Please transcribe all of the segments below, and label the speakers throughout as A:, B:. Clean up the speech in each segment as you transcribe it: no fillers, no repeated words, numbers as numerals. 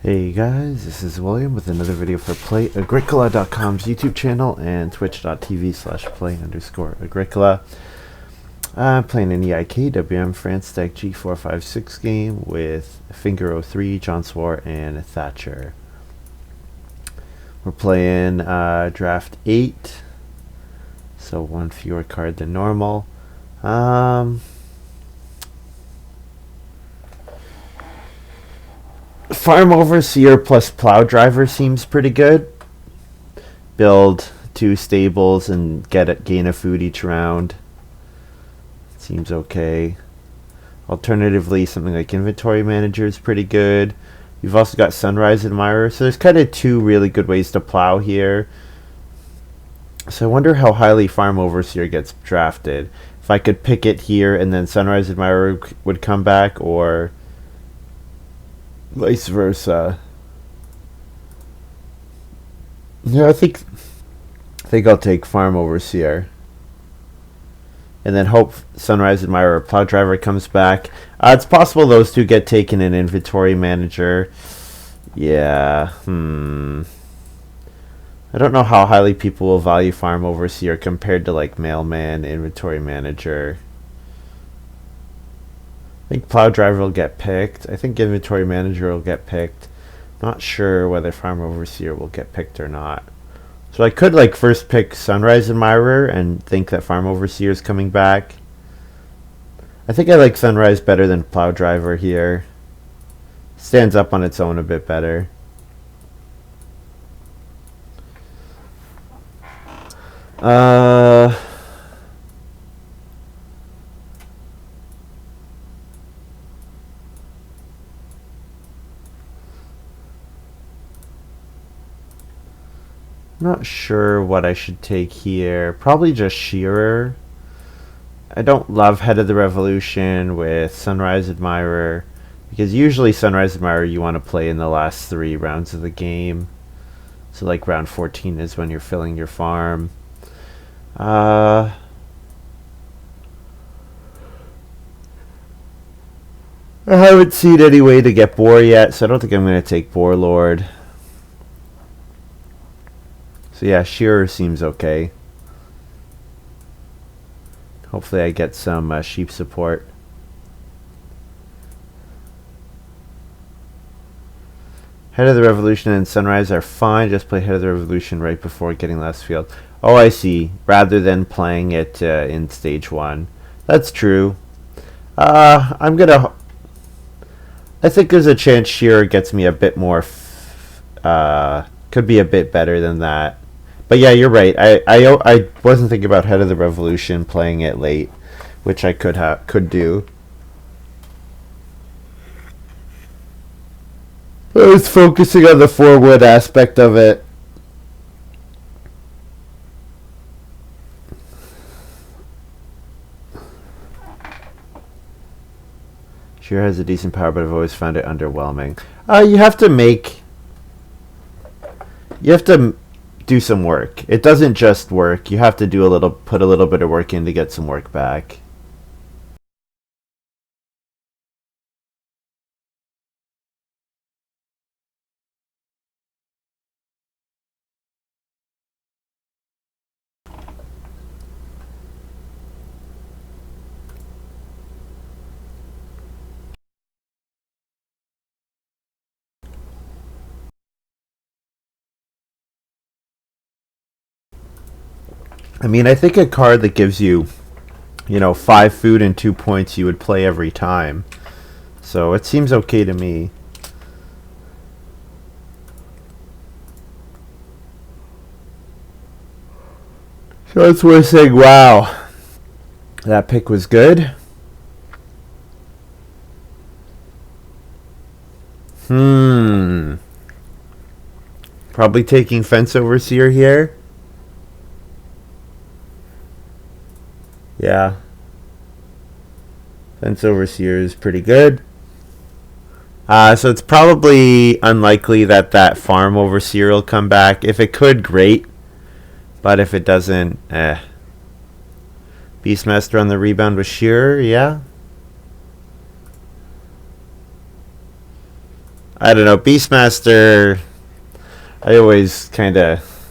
A: Hey guys, this is William with another video for Play-agricola.com's YouTube channel and twitch.tv/play_agricola. I'm playing an EIK WM France Deck G456 game with Finger 03, jonswar, and Thatcher. We're playing draft 8, so one fewer card than normal. Farm Overseer plus Plow Driver seems pretty good. Build 2 stables and gain a food each round. Seems okay. Alternatively, something like Inventory Manager is pretty good. You've also got Sunrise Admirer, so there's kind of 2 really good ways to plow here. So I wonder how highly Farm Overseer gets drafted. If I could pick it here and then Sunrise Admirer would come back, or vice versa. Yeah, I think I'll take Farm Overseer. And then hope Sunrise Admirer or Plow Driver comes back. It's possible those 2 get taken in Inventory Manager. Yeah. I don't know how highly people will value Farm Overseer compared to like Mailman, Inventory Manager. I think Plow Driver will get picked. I think Inventory Manager will get picked. Not sure whether Farm Overseer will get picked or not. So I could like first pick Sunrise Admirer and think that Farm Overseer is coming back. I think I like Sunrise better than Plow Driver here. Stands up on its own a bit better. Not sure what I should take here. Probably just Shearer. I don't love Head of the Revolution with Sunrise Admirer, because usually Sunrise Admirer you want to play in the last 3 rounds of the game. So like round 14 is when you're filling your farm. I haven't seen any way to get Boar yet, so I don't think I'm going to take Boar Lord. So yeah, Shearer seems okay. Hopefully I get some sheep support. Head of the Revolution and Sunrise are fine. Just play Head of the Revolution right before getting last field. Oh, I see. Rather than playing it in stage 1. That's true. I think there's a chance Shearer gets me a bit more. Could be a bit better than that. But yeah, you're right. I wasn't thinking about Head of the Revolution playing it late, which I could do. I was focusing on the 4-wood aspect of it. Sure has a decent power, but I've always found it underwhelming. You have to do some work. It doesn't just work. You have to put a little bit of work in to get some work back. I mean, I think a card that gives you, 5 food and 2 points you would play every time. So it seems okay to me. So it's worth saying, wow, that pick was good. Probably taking Fence Overseer here. Yeah. Fence Overseer is pretty good. So it's probably unlikely that Farm Overseer will come back. If it could, great. But if it doesn't, Beastmaster on the rebound with Shearer, yeah. I don't know. Beastmaster, I always kind of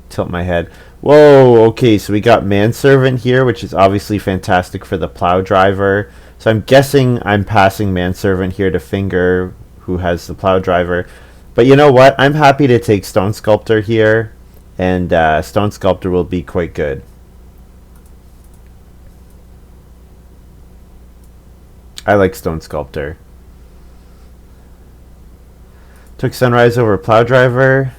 A: tilt my head. Whoa, okay, so we got Manservant here, which is obviously fantastic for the plow driver. So I'm guessing I'm passing Manservant here to Finger, who has the plow driver. But you know what? I'm happy to take Stone Sculptor here, and Stone Sculptor will be quite good. I like Stone Sculptor. Took Sunrise over Plow Driver.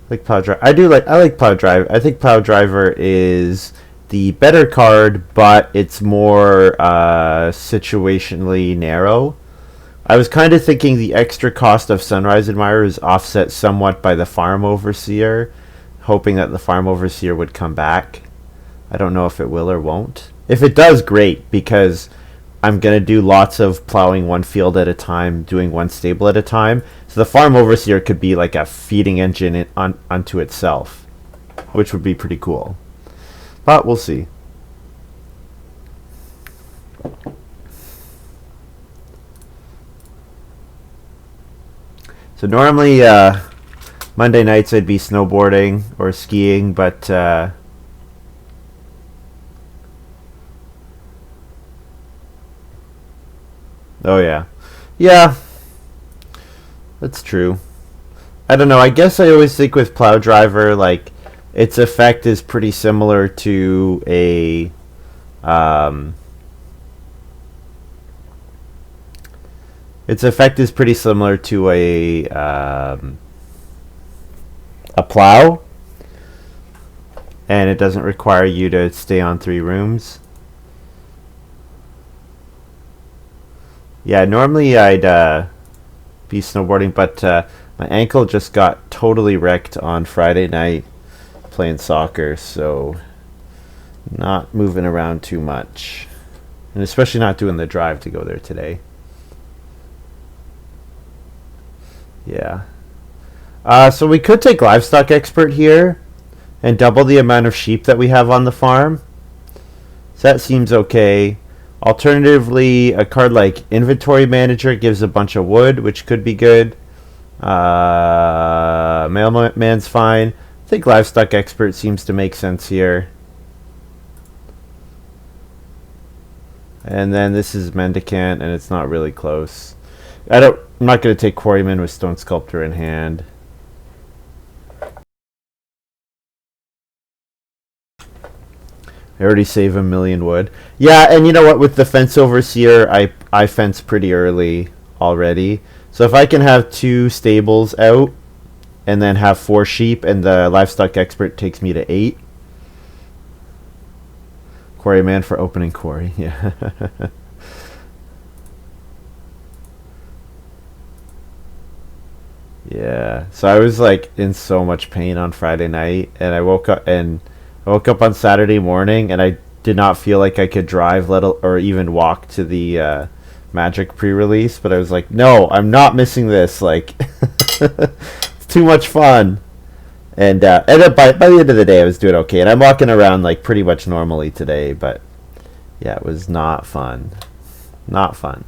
A: Like Plow Driver. I like Plow Driver. I think Plow Driver is the better card, but it's more situationally narrow. I was kind of thinking the extra cost of Sunrise Admirer is offset somewhat by the Farm Overseer, hoping that the Farm Overseer would come back. I don't know if it will or won't. If it does, great, because I'm going to do lots of plowing one field at a time, doing one stable at a time. So the Farm Overseer could be like a feeding engine unto itself, which would be pretty cool. But we'll see. So normally Monday nights I'd be snowboarding or skiing, but oh yeah. Yeah, that's true. I don't know. I guess I always think with Plow Driver, like, its effect is pretty similar to a. Um, its effect is pretty similar to a plow, and it doesn't require you to stay on 3 rooms. Yeah, normally I'd be snowboarding, but my ankle just got totally wrecked on Friday night playing soccer, so not moving around too much. And especially not doing the drive to go there today. Yeah. So we could take Livestock Expert here and double the amount of sheep that we have on the farm. So that seems okay. Alternatively, a card like Inventory Manager gives a bunch of wood, which could be good. Mailman's fine. I think Livestock Expert seems to make sense here. And then this is Mendicant, and it's not really close. I'm not going to take Quarryman with Stone Sculptor in hand. I already save 1,000,000 wood. Yeah, and you know what? With the Fence Overseer, I fence pretty early already. So if I can have 2 stables out and then have 4 sheep, and the Livestock Expert takes me to 8. Quarryman for opening quarry. Yeah. Yeah. So I was like in so much pain on Friday night, and I woke up on Saturday morning, and I did not feel like I could drive, or even walk to the Magic pre-release. But I was like, no, I'm not missing this. Like, it's too much fun. And then by the end of the day, I was doing okay, and I'm walking around like pretty much normally today. But yeah, it was not fun. Not fun.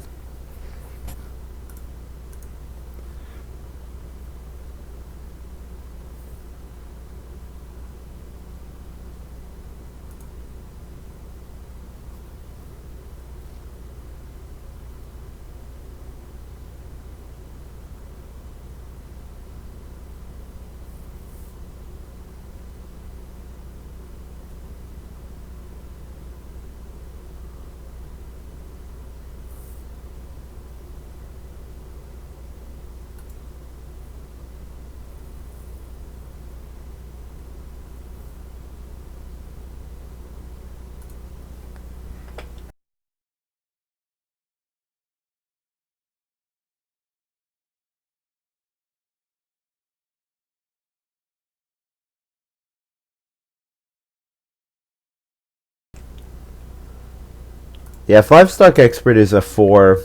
A: Yeah, if Livestock Expert is a 4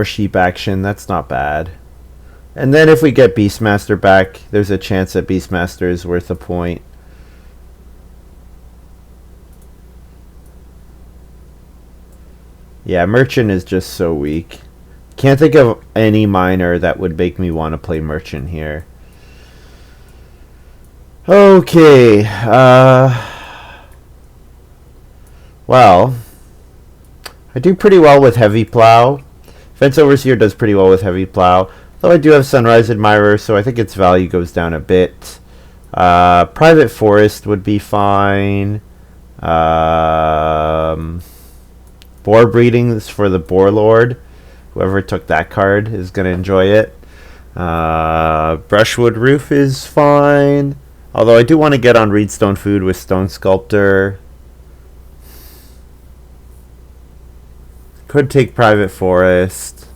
A: sheep action, that's not bad. And then if we get Beastmaster back, there's a chance that Beastmaster is worth a point. Yeah, Merchant is just so weak. Can't think of any miner that would make me want to play merchant here. Okay. Well, I do pretty well with heavy plow. Fence Overseer does pretty well with heavy plow. Though I do have Sunrise Admirer, so I think its value goes down a bit. Private Forest would be fine. Boar Breeding is for the Boar Lord. Whoever took that card is going to enjoy it. Brushwood Roof is fine. Although I do want to get on Reedstone Food with Stone Sculptor. Could take Private Forest.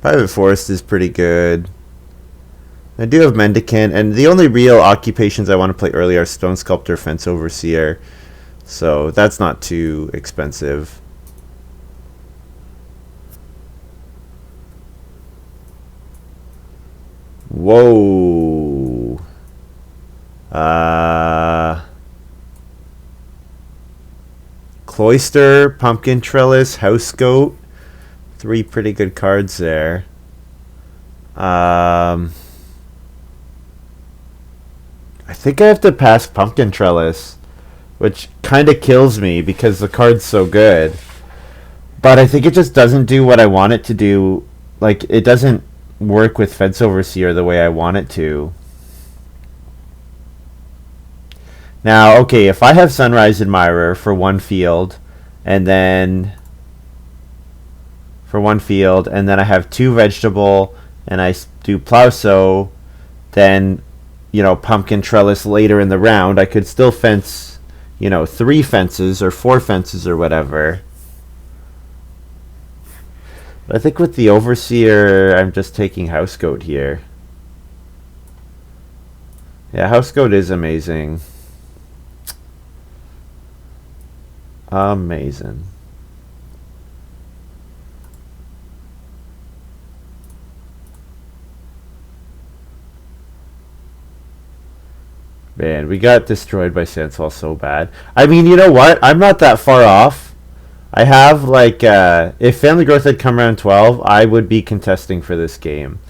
A: Private Forest is pretty good. I do have Mendicant, and the only real occupations I want to play early are Stone Sculptor, Fence Overseer. So that's not too expensive. Whoa. Cloister, Pumpkin Trellis, House Goat. 3 pretty good cards there. I think I have to pass Pumpkin Trellis, which kind of kills me because the card's so good. But I think it just doesn't do what I want it to do. Like, it doesn't work with Fence Overseer the way I want it to. Now, okay, if I have Sunrise Admirer for one field, and then I have 2 vegetable, and I do Plow Sow, then, you know, Pumpkin Trellis later in the round, I could still fence, you know, 3 fences or 4 fences or whatever. But I think with the Overseer, I'm just taking House Goat here. Yeah, House Goat is amazing. Amazing. Man, we got destroyed by Sandsfall so bad. I mean, you know what? I'm not that far off. I have, like, if Family Growth had come around 12, I would be contesting for this game.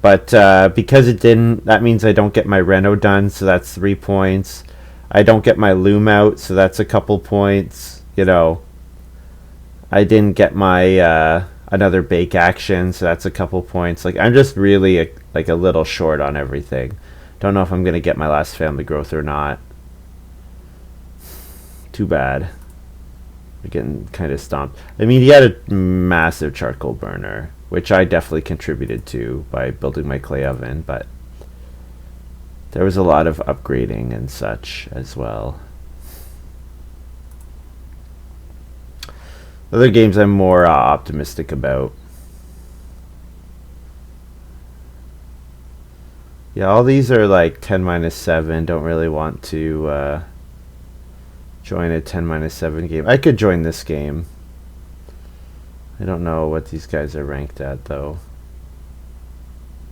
A: But because it didn't, that means I don't get my Reno done, so that's 3 points. I don't get my Loom out, so that's a couple points. You know, I didn't get my another Bake action, so that's a couple points. Like, I'm just really like a little short on everything. Don't know if I'm going to get my last Family Growth or not. Too bad. We're getting kind of stomped. I mean, he had a massive charcoal burner, which I definitely contributed to by building my clay oven, but there was a lot of upgrading and such as well. Other games I'm more optimistic about. Yeah, all these are like 10-7. Don't really want to join a 10-7 game. I could join this game. I don't know what these guys are ranked at, though.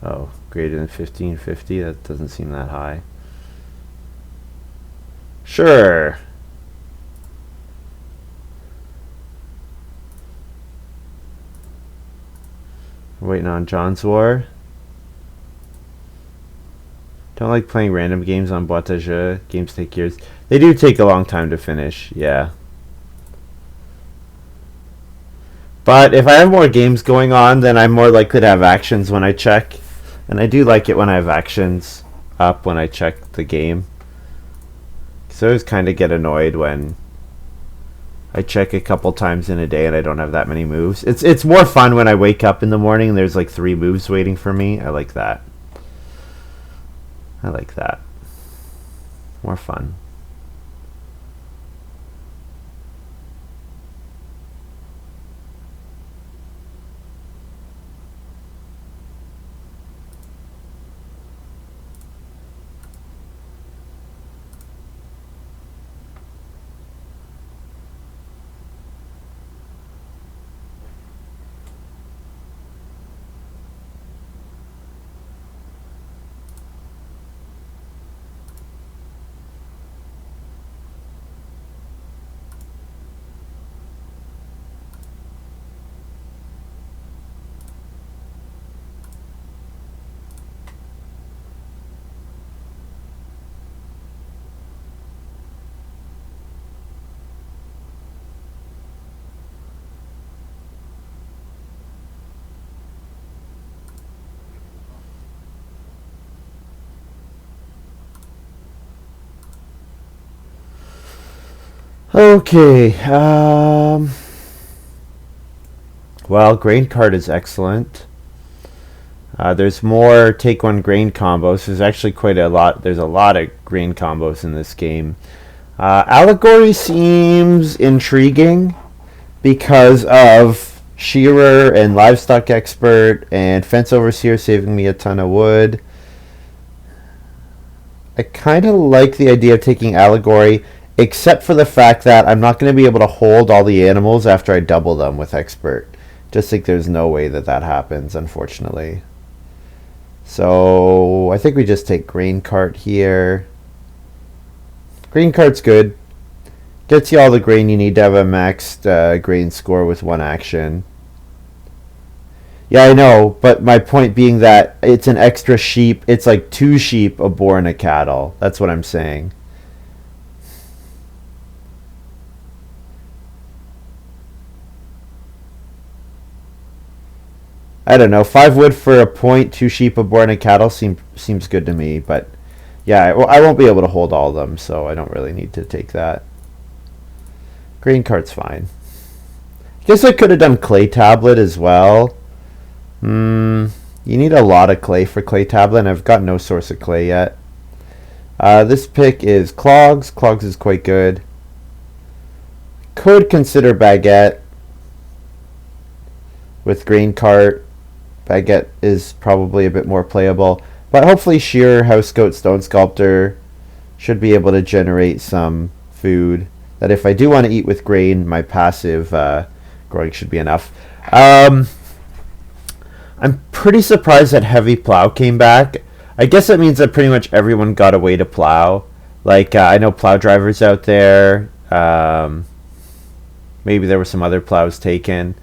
A: Oh, greater than 1550? That doesn't seem that high. Sure. We're waiting on jonswar. Don't like playing random games on boîte à jeu. Games take years. They do take a long time to finish, yeah. But if I have more games going on, then I'm more likely to have actions when I check. And I do like it when I have actions up when I check the game. So I always kind of get annoyed when I check a couple times in a day and I don't have that many moves. It's more fun when I wake up in the morning and there's like 3 moves waiting for me. I like that. I like that. More fun. Okay. Well, grain cart is excellent. There's more take one grain combos. There's actually quite a lot. There's a lot of grain combos in this game. Allegory seems intriguing because of shearer and livestock expert and fence overseer saving me a ton of wood. I kind of like the idea of taking allegory, except for the fact that I'm not going to be able to hold all the animals after I double them with expert. Just think there's no way that that happens, unfortunately. So I think we just take grain cart here. Grain cart's good. Gets you all the grain you need to have a maxed grain score with one action. Yeah, I know, but my point being that it's an extra sheep. It's like 2 sheep, a boar, and a cattle. That's what I'm saying. I don't know. 5 wood for a point, 2 sheep, a boar, and a cattle seems good to me. But yeah, I won't be able to hold all of them, so I don't really need to take that. Grain cart's fine. Guess I could have done clay tablet as well. You need a lot of clay for clay tablet, and I've got no source of clay yet. This pick is clogs. Clogs is quite good. Could consider baguette with grain cart. Baguette is probably a bit more playable, but hopefully shearer, house goat, stone sculptor should be able to generate some food that if I do want to eat with grain, my passive growing should be enough. I'm pretty surprised that heavy plow came back. I guess that means that pretty much everyone got a way to plow. Like, I know plow drivers out there. Maybe there were some other plows taken.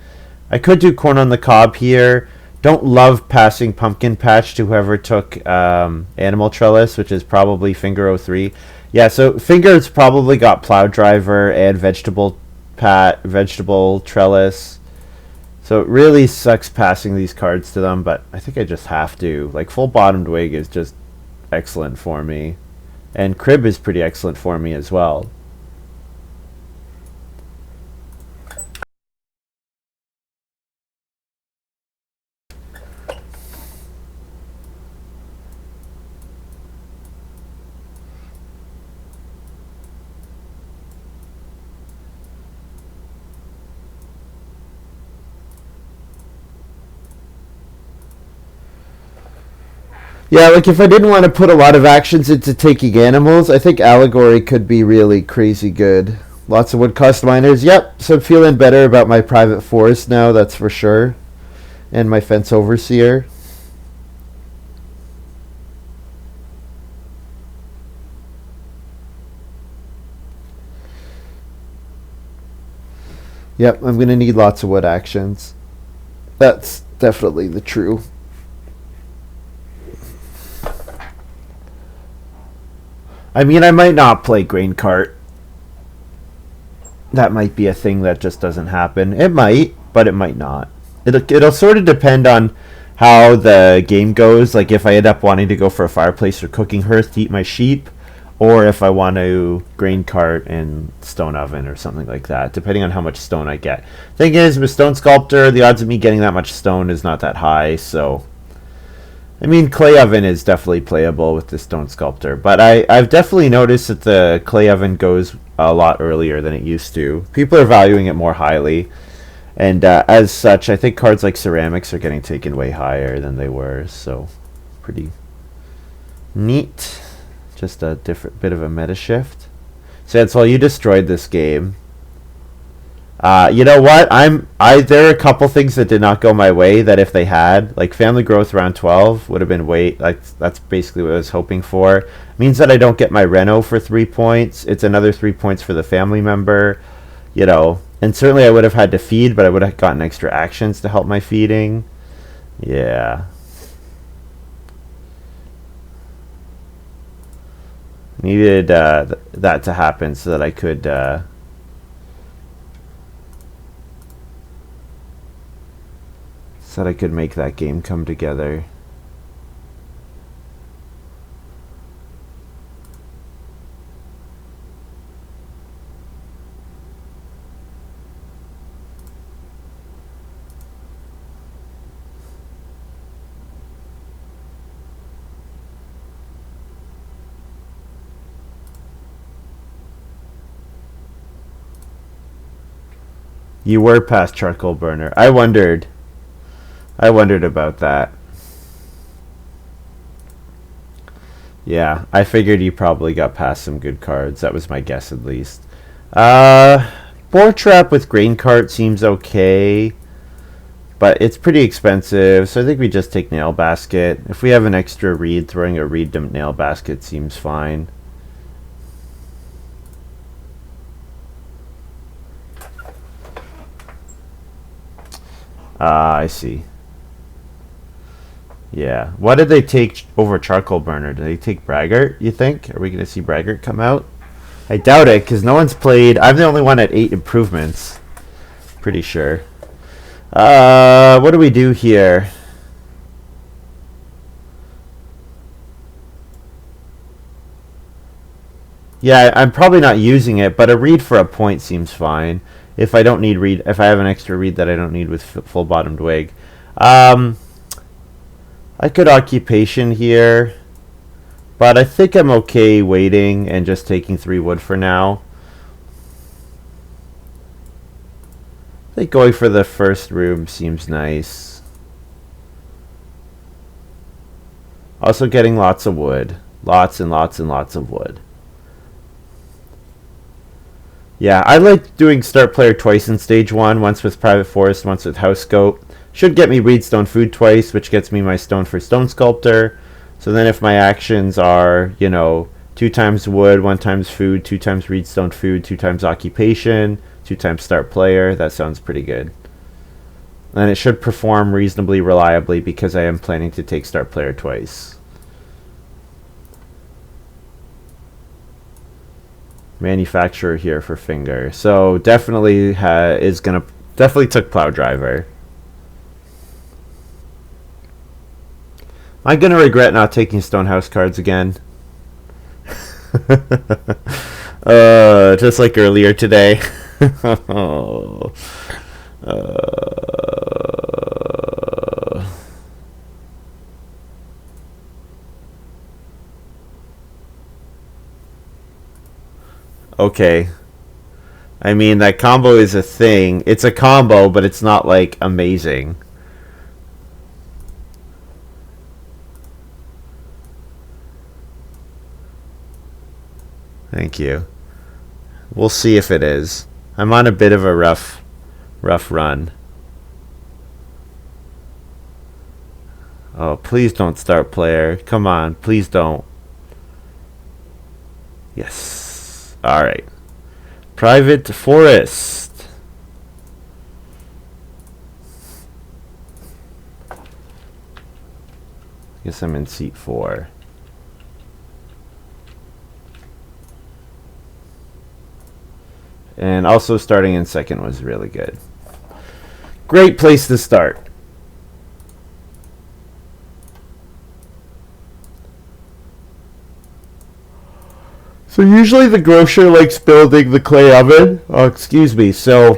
A: I could do corn on the cob here. Don't love passing pumpkin patch to whoever took animal trellis, which is probably Finger 03. Yeah, so Finger's probably got plow driver and vegetable trellis. So it really sucks passing these cards to them, but I think I just have to. Like, full bottomed wig is just excellent for me. And crib is pretty excellent for me as well. Yeah, like if I didn't want to put a lot of actions into taking animals, I think Allegory could be really crazy good. Lots of wood cost miners. Yep, so I'm feeling better about my private forest now, that's for sure. And my fence overseer. Yep, I'm going to need lots of wood actions. That's definitely the true. I mean, I might not play grain cart. That might be a thing that just doesn't happen. It might, but it might not. It'll sort of depend on how the game goes. Like if I end up wanting to go for a fireplace or cooking hearth to eat my sheep, or if I want to grain cart and stone oven or something like that, depending on how much stone I get. Thing is, with stone sculptor, the odds of me getting that much stone is not that high, so I mean, clay oven is definitely playable with the stone sculptor, but I've definitely noticed that the clay oven goes a lot earlier than it used to. People are valuing it more highly, and as such, I think cards like ceramics are getting taken way higher than they were, so pretty neat. Just a different bit of a meta shift. Sansol, you destroyed this game. You know what? There are a couple things that did not go my way that if they had, like family growth around 12 would have been like that's basically what I was hoping for. Means that I don't get my reno for 3 points. It's another 3 points for the family member, and certainly I would have had to feed, but I would have gotten extra actions to help my feeding. Yeah. Needed that to happen so that I could make that game come together. You were past charcoal burner. I wondered. I wondered about that. Yeah, I figured you probably got past some good cards. That was my guess, at least. Boar Trap with Grain Cart seems okay, but it's pretty expensive, so I think we just take Nail Basket. If we have an extra reed, throwing a reed to Nail Basket seems fine. I see. Yeah. What did they take over Charcoal Burner? Did they take Braggart, you think? Are we going to see Braggart come out? I doubt it, because no one's played. I'm the only one at 8 improvements. Pretty sure. What do we do here? Yeah, I'm probably not using it, but a reed for a point seems fine. If I don't need reed, if I have an extra reed that I don't need with full bottomed wig. I could Occupation here, but I think I'm okay waiting and just taking 3 wood for now. I think going for the first room seems nice. Also getting lots of wood. Lots and lots and lots of wood. Yeah, I like doing start player twice in stage 1, once with Private Forest, once with House Goat. Should get me Reedstone Food twice, which gets me my stone for Stone Sculptor. So then if my actions are, 2 times wood, 1 times food, 2 times Reedstone Food, 2 times Occupation, 2 times start player, that sounds pretty good. And it should perform reasonably reliably because I am planning to take start player twice. Manufacturer here for Finger. So definitely definitely took Plow Driver. Am I gonna regret not taking Stonehouse cards again? Just like earlier today. Okay. I mean, that combo is a thing. It's a combo, but it's not, like, amazing. Thank you. We'll see if it is. I'm on a bit of a rough run. Oh, please don't start player. Come on, please don't. Yes. Alright. Private Forest. Guess I'm in seat 4. And also starting in second was really good. Great place to start. So usually the grocer likes building the clay oven. Oh, excuse me. So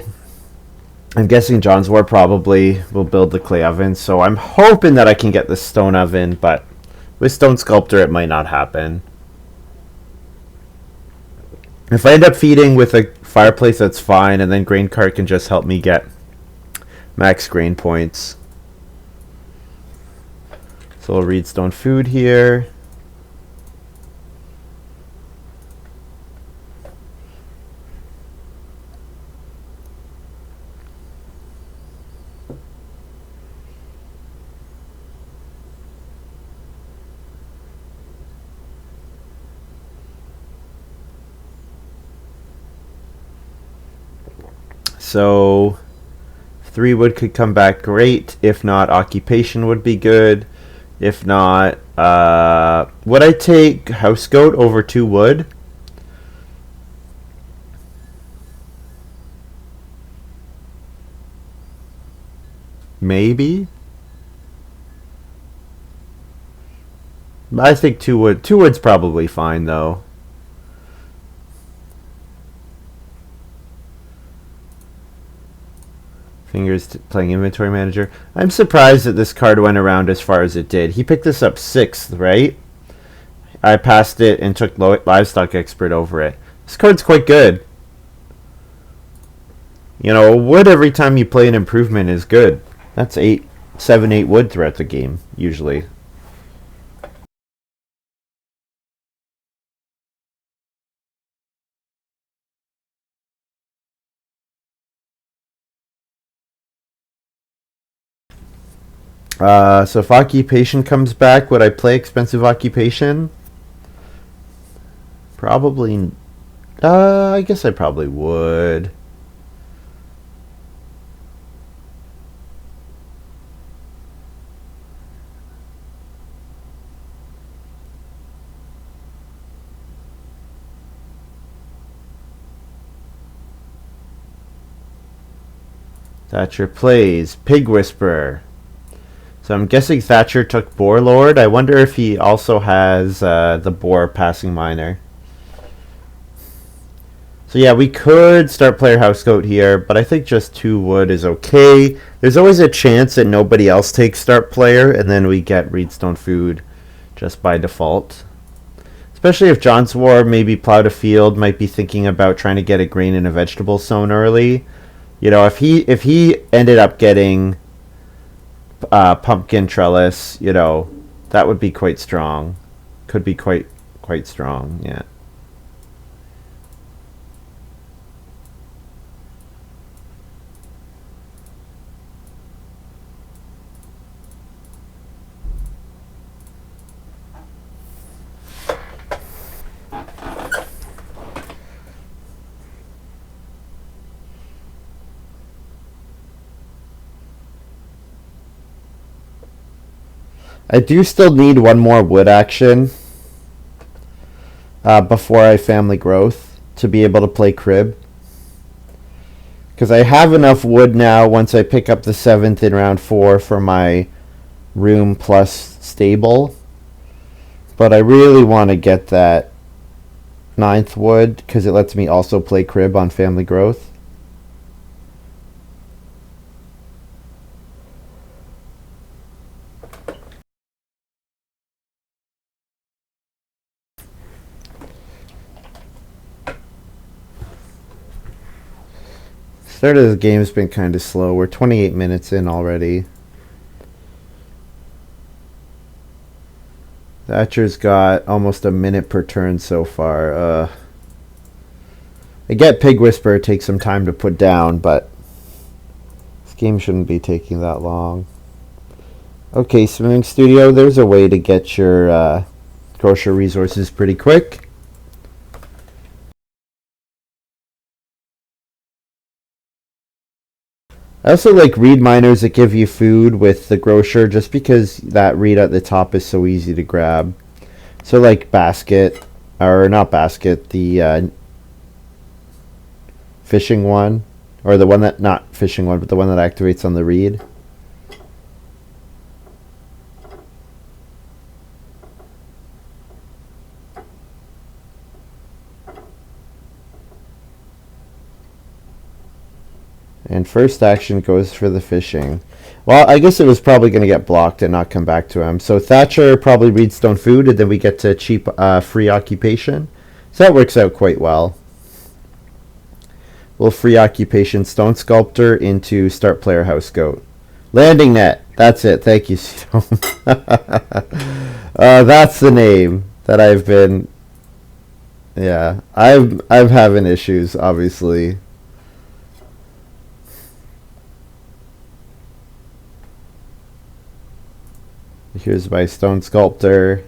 A: I'm guessing jonswar probably will build the clay oven. So I'm hoping that I can get the stone oven, but with Stone Sculptor it might not happen. If I end up feeding with a fireplace, that's fine, and then Grain Cart can just help me get max grain points. So I'll Reedstone Food here. So 3 wood could come back great. If not, Occupation would be good. If not, would I take House Goat over 2 wood? Maybe. I think 2 wood. 2 wood's probably fine though. Fingers playing Inventory Manager. I'm surprised that this card went around as far as it did. He picked this up 6th, right? I passed it and took Livestock Expert over it. This card's quite good. You know, wood every time you play an improvement is good. That's 8 wood throughout the game, usually. So if occupation comes back, would I play expensive occupation? Probably. I guess I probably would. Thatcher plays Pig Whisperer. So I'm guessing Thatcher took Boar Lord. I wonder if he also has the Boar Passing Miner. So yeah, we could start player Housecoat here, but I think just 2 wood is okay. There's always a chance that nobody else takes start player, and then we get Reedstone Food just by default. Especially if jonswar maybe plowed a field, might be thinking about trying to get a grain and a vegetable sown early. You know, if he ended up getting pumpkin trellis, you know, that would be quite strong. Could be quite strong. Yeah. I do still need one more wood action before I family growth to be able to play crib. Because I have enough wood now once I pick up the 7th in round 4 for my room plus stable. But I really want to get that 9th wood because it lets me also play crib on family growth. Start of the game's been kind of slow. We're 28 minutes in already. Thatcher's got almost a minute per turn so far. I get Pig Whisperer takes some time to put down, but this game shouldn't be taking that long. Okay, Swimming Studio, there's a way to get your grocery resources pretty quick. I also like reed miners that give you food with the grocer just because that reed at the top is so easy to grab. So like basket, or not basket, the fishing one, or the one that, not fishing one, but the one that activates on the reed. And first action goes for the fishing. Well, I guess it was probably going to get blocked and not come back to him. So Thatcher probably Reedstone Food, and then we get to cheap free occupation. So that works out quite well. We'll free occupation Stone Sculptor into start player Housecoat. Landing net. That's it. Thank you, Stone. That's the name that I've been. Yeah, I'm having issues, obviously. Here's my Stone Sculptor.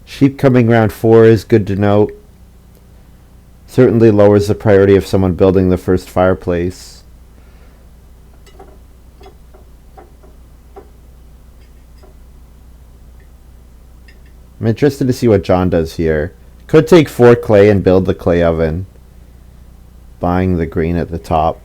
A: Sheep coming round 4 is good to note. Certainly lowers the priority of someone building the first fireplace. I'm interested to see what John does here. Could take 4 clay and build the clay oven. Buying the green at the top.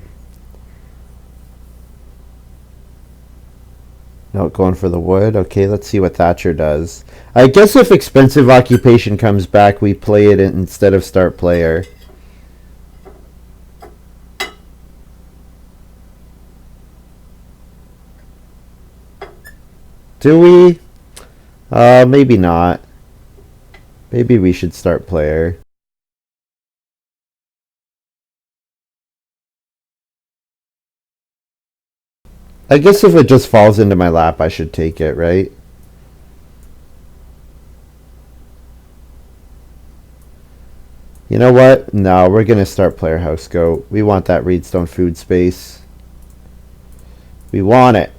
A: No, going for the wood. Okay, let's see what Thatcher does. I guess if expensive occupation comes back, we play it instead of start player. Do we? Maybe not. Maybe we should start player. I guess if it just falls into my lap, I should take it, right? You know what? No, we're going to start player house goat. We want that Reedstone food space. We want it.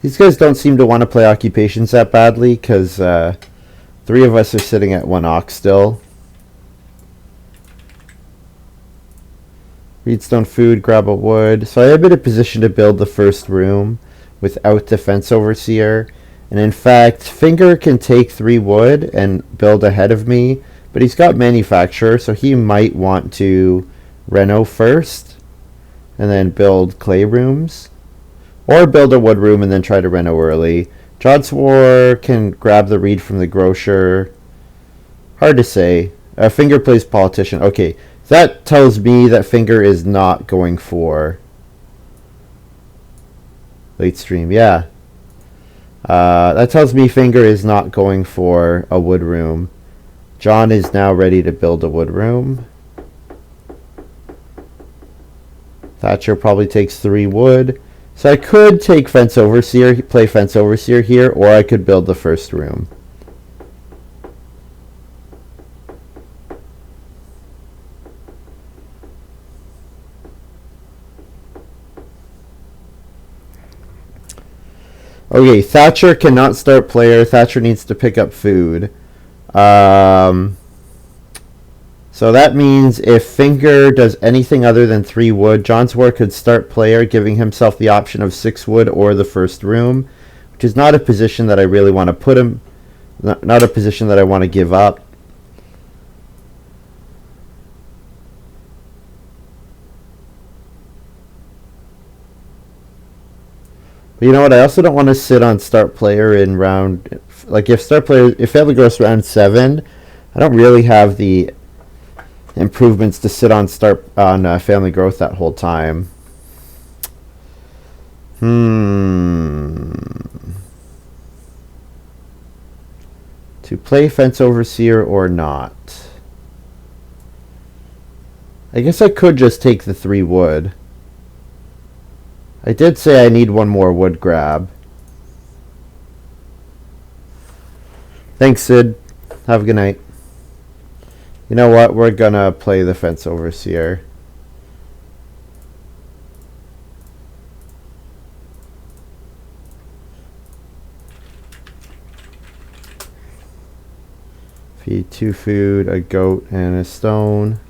A: These guys don't seem to want to play occupations that badly because 3 of us are sitting at 1 ox still. Reedstone food, grab a wood. So I am in a position to build the first room without Defense Overseer. And in fact, Finger can take 3 wood and build ahead of me. But he's got Manufacturer, so he might want to reno first. And then build clay rooms. Or build a wood room and then try to reno early. jonswar can grab the reed from the grocer. Hard to say. Finger plays politician. Okay, that tells me that Finger is not going for late stream. Yeah. That tells me Finger is not going for a wood room. John is now ready to build a wood room. Thatcher probably takes 3 wood. So I could take Fence Overseer, play Fence Overseer here, or I could build the first room. Okay, Thatcher cannot start player. Thatcher needs to pick up food. So that means if Finger does anything other than 3 wood, jonswar could start player, giving himself the option of 6 wood or the first room, which is not a position that I really want to put him. Not a position that I want to give up. But you know what? I also don't want to sit on start player in round. Like if family grows round 7, I don't really have the improvements to sit on family growth that whole time. To play Fence Overseer or not? I guess I could just take the 3 wood. I did say I need 1 more wood grab. Thanks, Sid. Have a good night. You know what? We're gonna play the Fence Overseer. Feed 2 food, a goat, and a stone.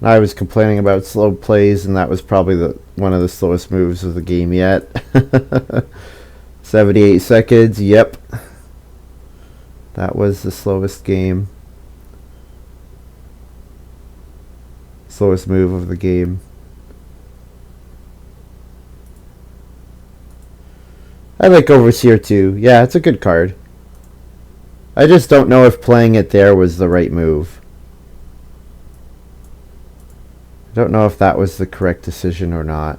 A: I was complaining about slow plays, and that was probably one of the slowest moves of the game yet. 78 seconds, yep. That was the slowest game. Slowest move of the game. I like Overseer too. Yeah, it's a good card. I just don't know if playing it there was the right move. I don't know if that was the correct decision or not.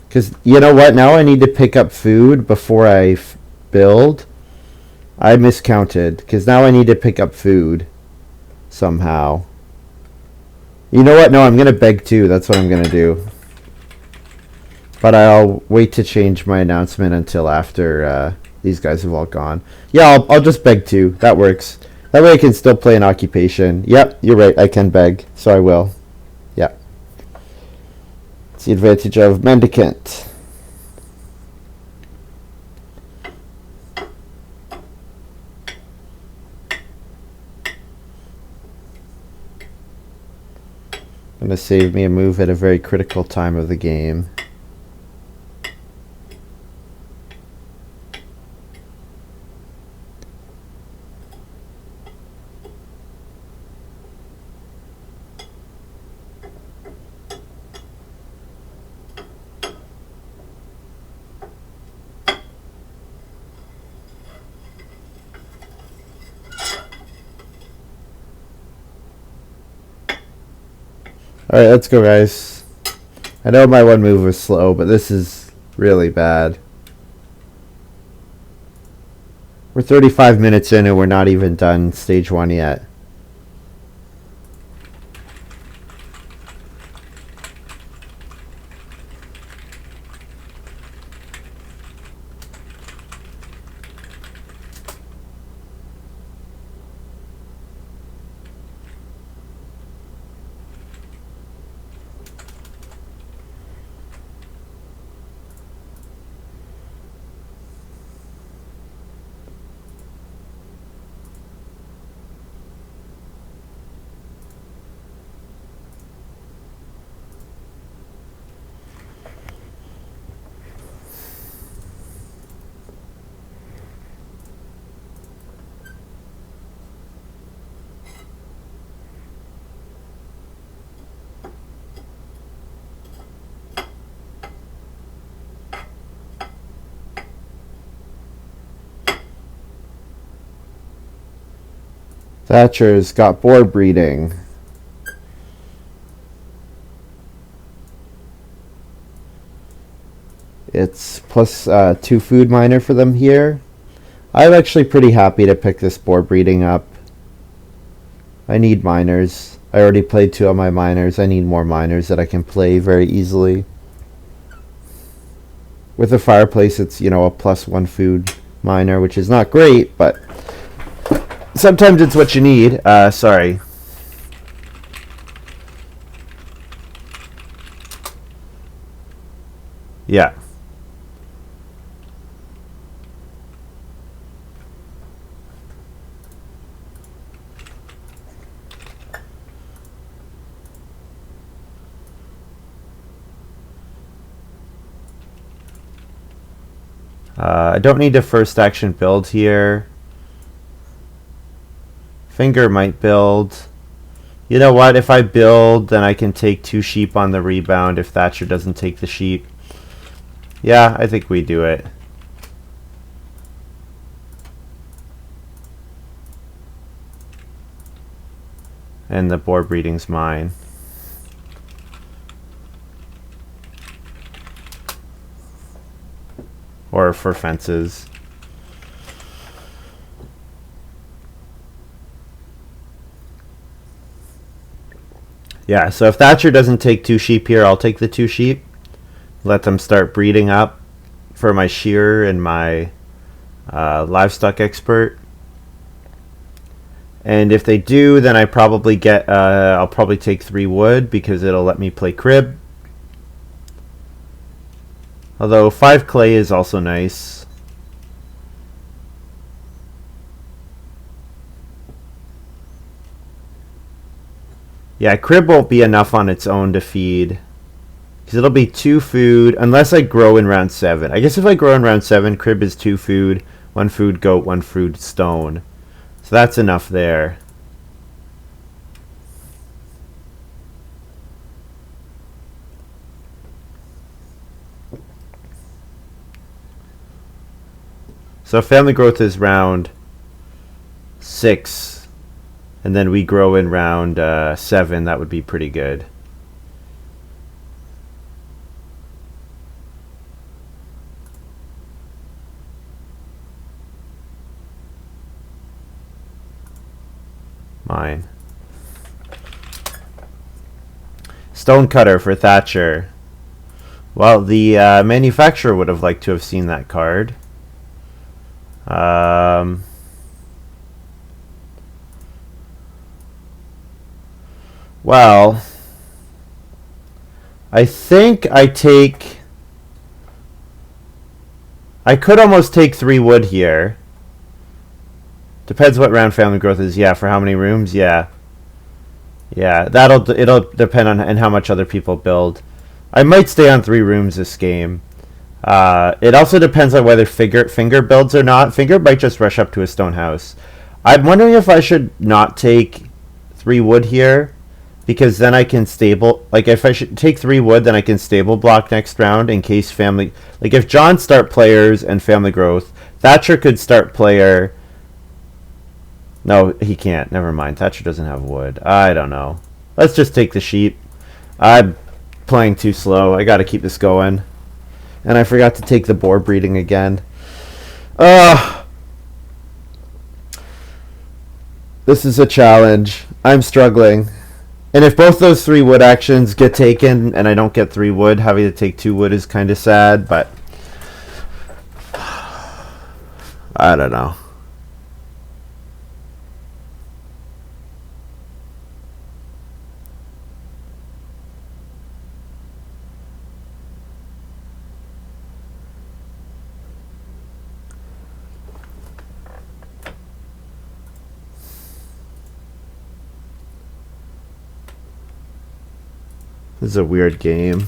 A: Because, you know what? Now I need to pick up food before I build. I miscounted. Because now I need to pick up food. Somehow. You know what? No, I'm going to beg too. That's what I'm going to do. But I'll wait to change my announcement until after these guys have all gone. Yeah, I'll just beg too. That works. That way I can still play an occupation. Yep, you're right. I can beg. So I will. Yeah. It's the advantage of Mendicant. Gonna save me a move at a very critical time of the game. Alright, let's go, guys. I know my one move was slow, but this is really bad. We're 35 minutes in and we're not even done stage 1 yet. Thatcher's got boar breeding. It's plus 2 food miner for them here. I'm actually pretty happy to pick this boar breeding up. I need miners. I already played 2 of my miners. I need more miners that I can play very easily. With a fireplace, it's, you know, a plus 1 food miner, which is not great, but sometimes it's what you need. Sorry. Yeah. I don't need a first action build here. Finger might build. You know what? If I build, then I can take 2 sheep on the rebound if Thatcher doesn't take the sheep. Yeah, I think we do it. And the boar breeding's mine. Or for fences. Yeah, so if Thatcher doesn't take 2 sheep here, I'll take the 2 sheep. Let them start breeding up for my shearer and my livestock expert. And if they do, then I probably get I'll probably take 3 wood because it'll let me play crib. Although 5 clay is also nice. Yeah, crib won't be enough on its own to feed. Because it'll be 2 food, unless I grow in round 7. I guess if I grow in round 7, crib is 2 food, 1 food goat, 1 food stone. So that's enough there. So family growth is round 6, and then we grow in round 7. That would be pretty good. Mine. Stone cutter for Thatcher. Well, the manufacturer would have liked to have seen that card. Well, I think I could almost take 3 wood here. Depends what round family growth is. Yeah, for how many rooms? Yeah. Yeah, it'll depend on how much other people build. I might stay on 3 rooms this game. It also depends on whether Finger builds or not. Finger might just rush up to a stone house. I'm wondering if I should not take 3 wood here, because then I can stable. Like, if I should take 3 wood, then I can stable block next round in case family. Like, if John start players and family growth, Thatcher could start player. No, he can't. Never mind. Thatcher doesn't have wood. I don't know. Let's just take the sheep. I'm playing too slow. I gotta keep this going. And I forgot to take the boar breeding again. This is a challenge. I'm struggling. And if both those 3 wood actions get taken and I don't get 3 wood, having to take 2 wood is kind of sad, but I don't know. This is a weird game.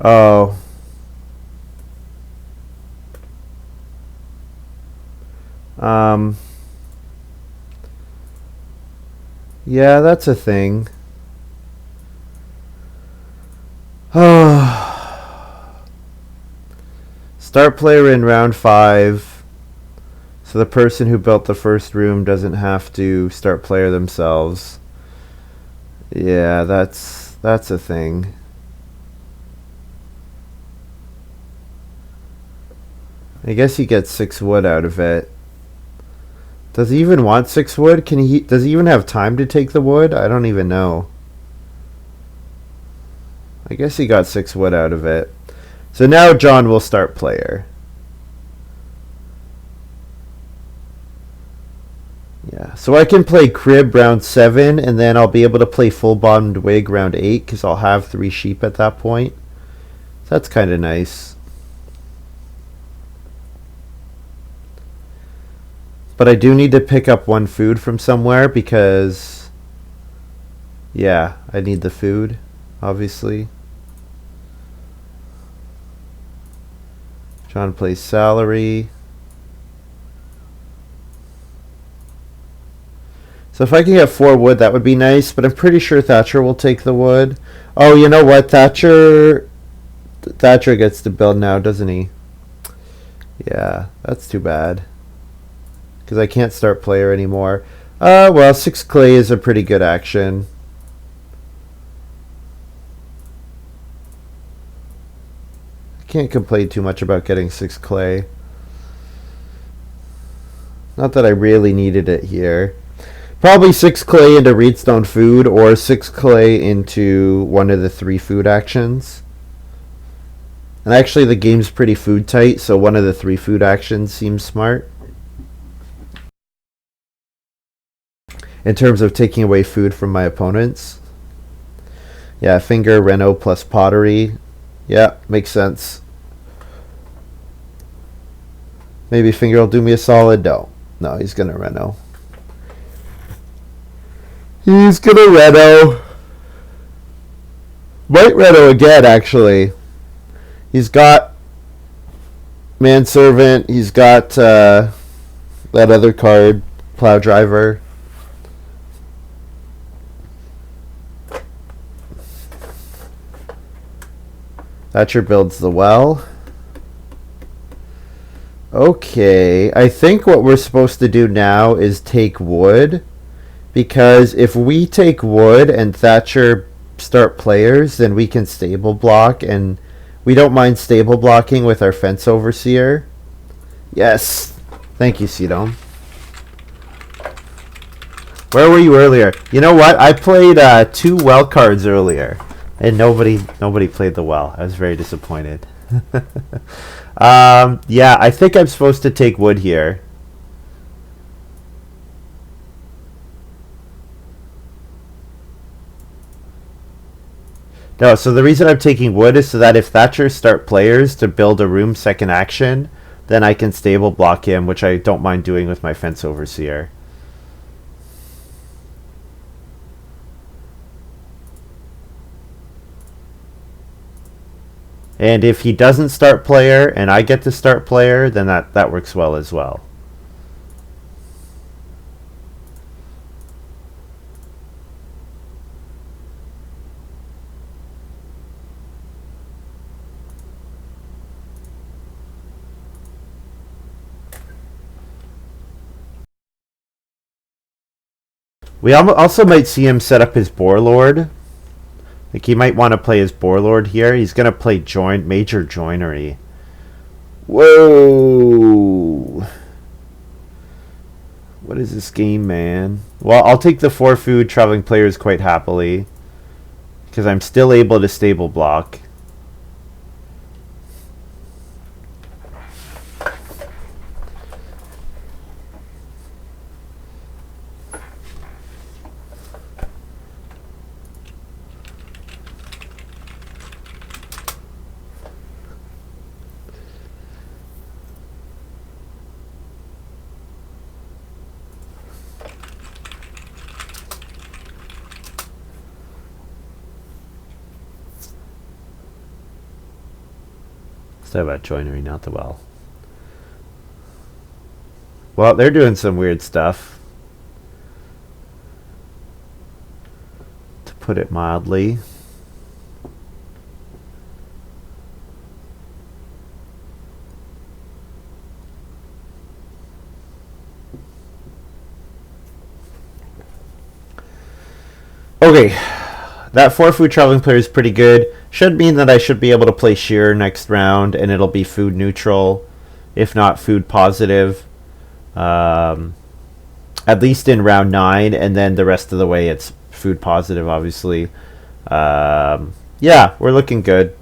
A: Oh. Yeah, that's a thing. Start player in round 5. So the person who built the first room doesn't have to start player themselves. Yeah, that's a thing. I guess he gets 6 wood out of it. Does he even want 6 wood? Does he even have time to take the wood? I don't even know. I guess he got 6 wood out of it. So now John will start player. Yeah, so I can play crib round 7, and then I'll be able to play full bottomed wig round 8 because I'll have 3 sheep at that point. So that's kind of nice. But I do need to pick up 1 food from somewhere because, yeah, I need the food, obviously. John plays salary. So if I can get 4 wood, that would be nice, but I'm pretty sure Thatcher will take the wood. Oh, you know what? Thatcher gets to build now, doesn't he? Yeah, that's too bad. Because I can't start player anymore. Well, 6 clay is a pretty good action. I can't complain too much about getting 6 clay. Not that I really needed it here. Probably 6 clay into Reedstone food or 6 clay into one of the 3 food actions. And actually the game's pretty food tight, so one of the 3 food actions seems smart. In terms of taking away food from my opponents. Yeah, finger, reno plus pottery. Yeah, makes sense. Maybe finger will do me a solid. No, he's gonna reno. He's gonna reno. Might reno again, actually. He's got manservant. He's got that other card, plow driver. Thatcher builds the well. Okay, I think what we're supposed to do now is take wood. Because if we take wood and Thatcher start players, then we can stable block. And we don't mind stable blocking with our fence overseer. Yes. Thank you, Cedome. Where were you earlier? You know what? I played 2 well cards earlier. And nobody played the well. I was very disappointed. Yeah, I think I'm supposed to take wood here. No, so the reason I'm taking wood is so that if Thatcher start players to build a room second action, then I can stable block him, which I don't mind doing with my fence overseer. And if he doesn't start player and I get to start player, then that works well as well. We also might see him set up his Boar Lord. Like he might want to play his Boar Lord here. He's going to play Major Joinery. Whoa! What is this game, man? Well, I'll take the 4 food traveling players quite happily, because I'm still able to stable block. About joinery, not the well. Well, they're doing some weird stuff, to put it mildly. Okay, that 4 food traveling player is pretty good. Should mean that I should be able to play Shearer next round, and it'll be food neutral, if not food positive. At least in round 9, and then the rest of the way it's food positive, obviously. Yeah, we're looking good.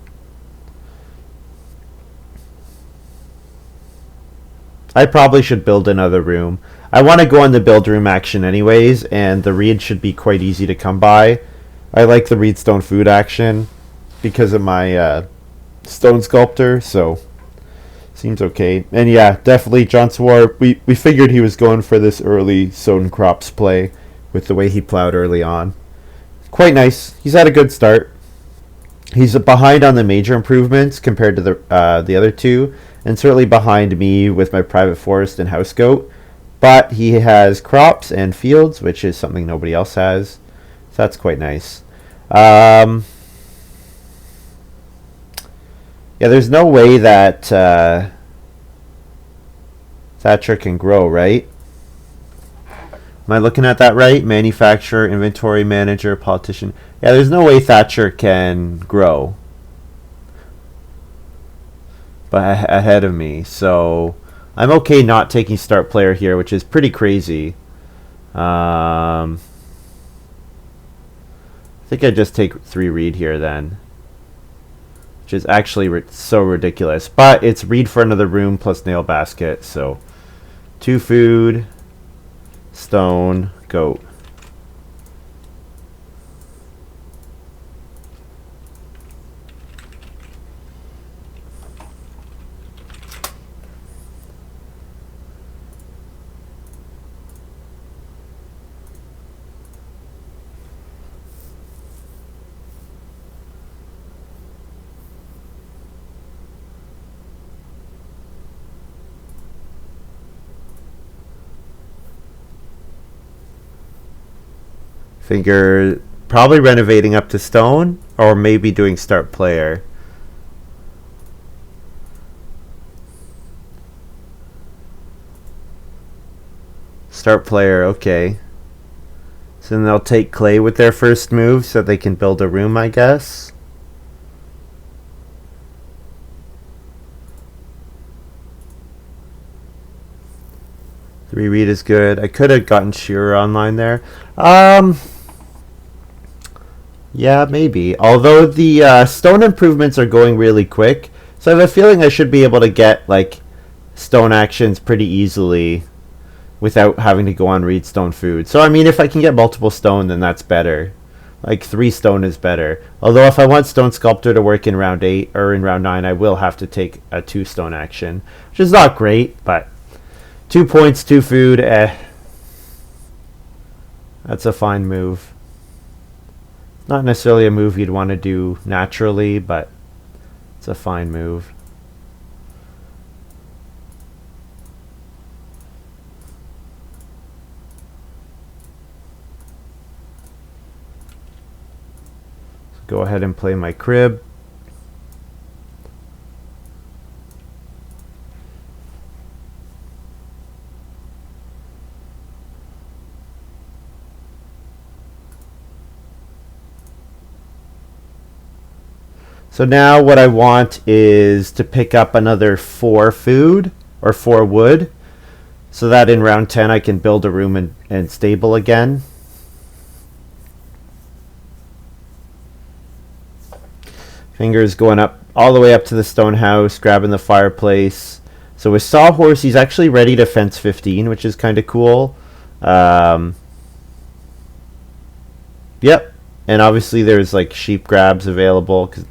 A: I probably should build another room. I want to go on the build room action anyways, and the reed should be quite easy to come by. I like the reedstone food action because of my stone sculptor, so seems okay. And yeah, definitely jonswar. We figured he was going for this early sown crops play with the way he plowed early on. Quite nice. He's had a good start. He's behind on the major improvements compared to the other two, and certainly behind me with my private forest and house goat. But he has crops and fields, which is something nobody else has. So that's quite nice. Yeah, there's no way that Thatcher can grow, right? Am I looking at that right? Manufacturer, inventory manager, politician. Yeah, there's no way Thatcher can grow. But ahead of me. So I'm okay not taking start player here, which is pretty crazy. I think I just take 3 reed here then. Which is actually so ridiculous. But it's reed for another room plus nail basket. So 2 food, stone, goat. Figure probably renovating up to stone, or maybe doing start player. Start player, okay. So then they'll take clay with their first move so they can build a room, I guess. Three reed is good. I could have gotten Shearer online there. Yeah, maybe. Although the stone improvements are going really quick, so I have a feeling I should be able to get like stone actions pretty easily without having to go on reedstone food. So I mean, if I can get multiple stone, then that's better. Like 3 stone is better. Although if I want Stone Sculptor to work in round 8 or in round 9, I will have to take a 2 stone action, which is not great, but 2 points, 2 food, that's a fine move. Not necessarily a move you'd want to do naturally, but it's a fine move. Go ahead and play my crib. So now what I want is to pick up another 4 food or 4 wood so that in round 10 I can build a room and stable again. Fingers going up all the way up to the stone house, grabbing the fireplace. So with Sawhorse, he's actually ready to fence 15, which is kind of cool. Yep. And obviously there's like sheep grabs available, because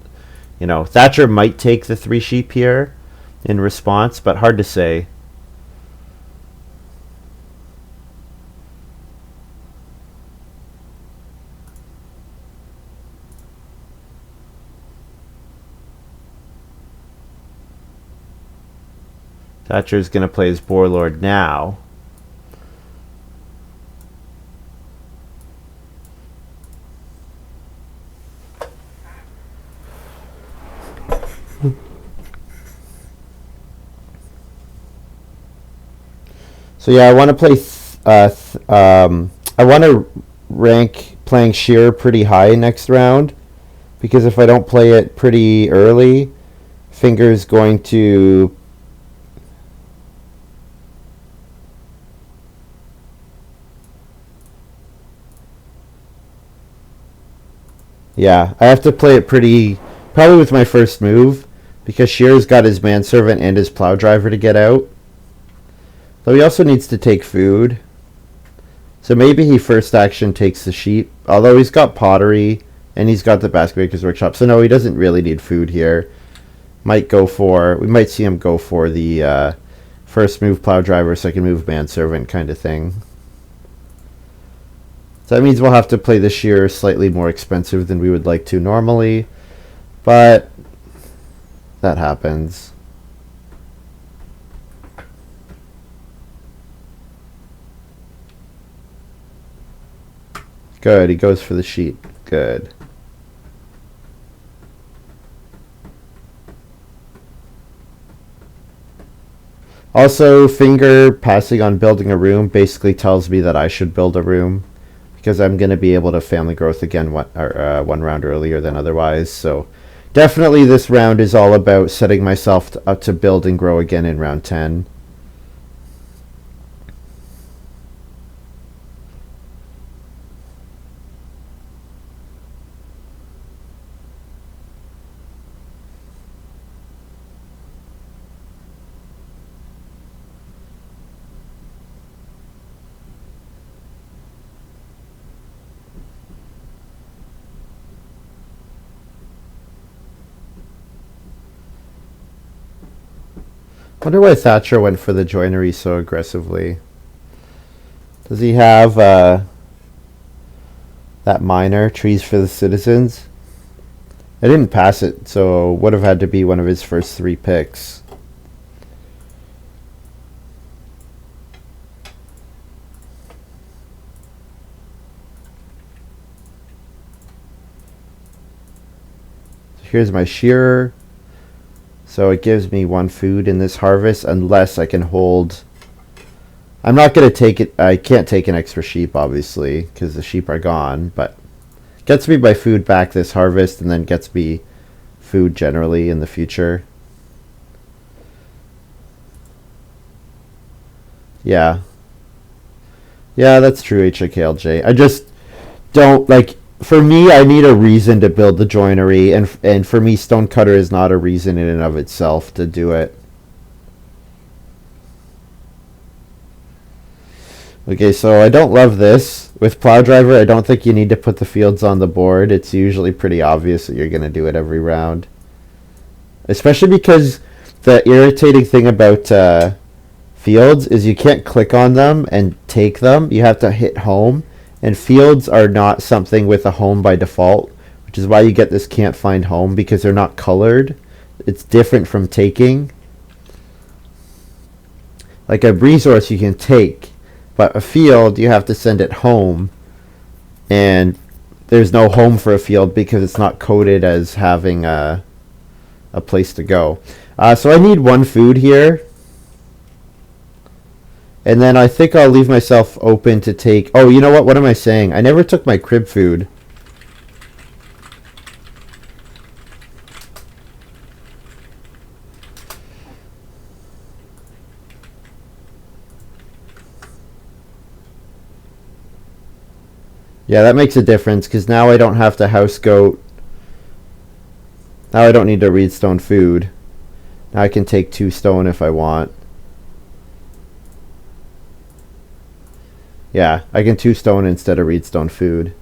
A: you know, Thatcher might take the 3 sheep here in response, but hard to say. Thatcher's going to play his Warlord now. So yeah, I want to play. I want to rank playing Shearer pretty high next round, because if I don't play it pretty early, Finger's going to. Yeah, I have to play it pretty, probably with my first move, because Shearer's got his manservant and his plow driver to get out. Though he also needs to take food. So maybe he first action takes the sheep. Although he's got pottery and he's got the basket maker's workshop. So no, he doesn't really need food here. We might see him go for the first move plow driver, second move manservant kind of thing. So that means we'll have to play the shearer slightly more expensive than we would like to normally. But that happens. Good, he goes for the sheep. Good. Also, Finger passing on building a room basically tells me that I should build a room, because I'm going to be able to family growth again one round earlier than otherwise. So definitely this round is all about setting myself up to build and grow again in round 10. Wonder why Thatcher went for the joinery so aggressively. Does he have that minor, trees for the citizens? I didn't pass it, so would have had to be one of his first 3 picks. So here's my shearer. So it gives me 1 food in this harvest, unless I can hold. I'm not going to take it. I can't take an extra sheep, obviously, because the sheep are gone. But gets me my food back this harvest, and then gets me food generally in the future. Yeah. Yeah, that's true, HKLJ. I just don't like. For me, I need a reason to build the joinery, and for me, Stonecutter is not a reason in and of itself to do it. Okay, so I don't love this. With Plow Driver, I don't think you need to put the fields on the board. It's usually pretty obvious that you're going to do it every round. Especially because the irritating thing about fields is you can't click on them and take them. You have to hit home. And fields are not something with a home by default, which is why you get this can't find home, because they're not colored. It's different from taking. Like a resource you can take, but a field you have to send it home, and there's no home for a field because it's not coded as having a place to go. So I need one food here. And then I think I'll leave myself open to take... Oh, you know what? What am I saying? I never took my crib food. Yeah, that makes a difference, because now I don't have to house goat. Now I don't need to reed stone food. Now I can take 2 stone if I want. Yeah, I can 2 stone instead of reed stone food.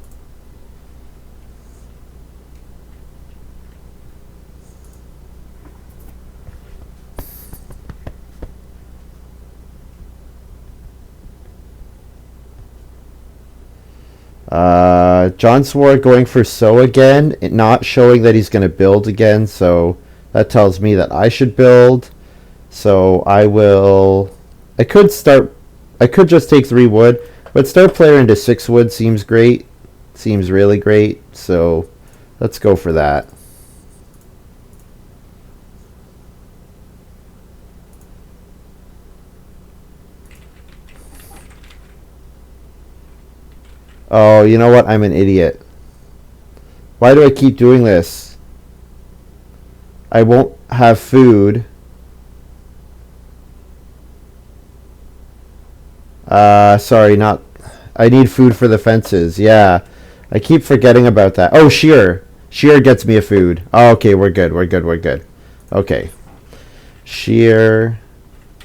A: jonswar going for sow again, not showing that he's going to build again, so that tells me that I should build. So I will... I could just take 3 wood, but start player into 6 wood seems great. Seems really great, so let's go for that. Oh, you know what? I'm an idiot. Why do I keep doing this? I won't have food. Sorry, not... I need food for the fences. Yeah. I keep forgetting about that. Oh, shear. Shear gets me a food. Oh, okay, we're good. We're good. We're good. Okay. Shear.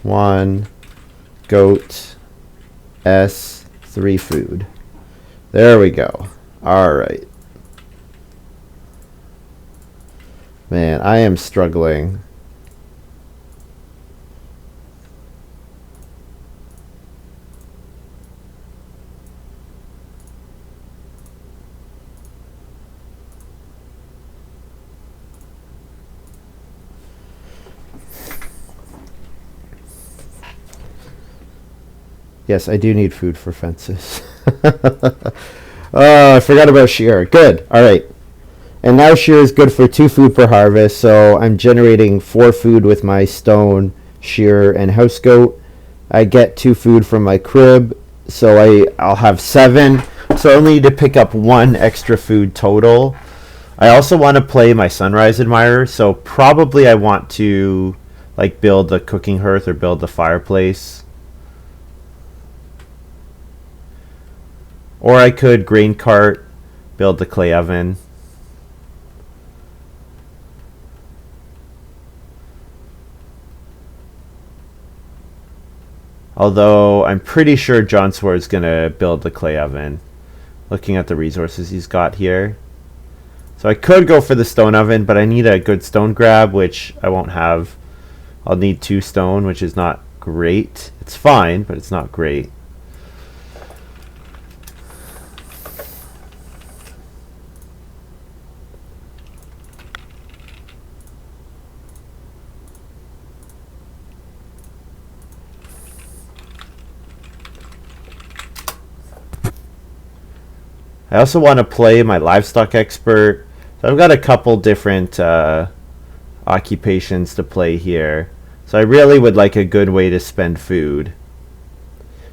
A: 1. Goat. S. 3 food. There we go. Alright. Man, I am struggling. Yes, I do need food for fences. Oh, I forgot about shear. Good. All right. And now shear is good for 2 food per harvest, so I'm generating 4 food with my stone, shear, and house goat. I get 2 food from my crib, so I'll have 7. So I only need to pick up 1 extra food total. I also want to play my sunrise admirer, so probably I want to like build the cooking hearth or build the fireplace. Or I could grain cart, build the clay oven. Although I'm pretty sure jonswar is going to build the clay oven, looking at the resources he's got here. So I could go for the stone oven, but I need a good stone grab, which I won't have. I'll need 2 stone, which is not great. It's fine, but it's not great. I also want to play my livestock expert. So I've got a couple different occupations to play here. So I really would like a good way to spend food.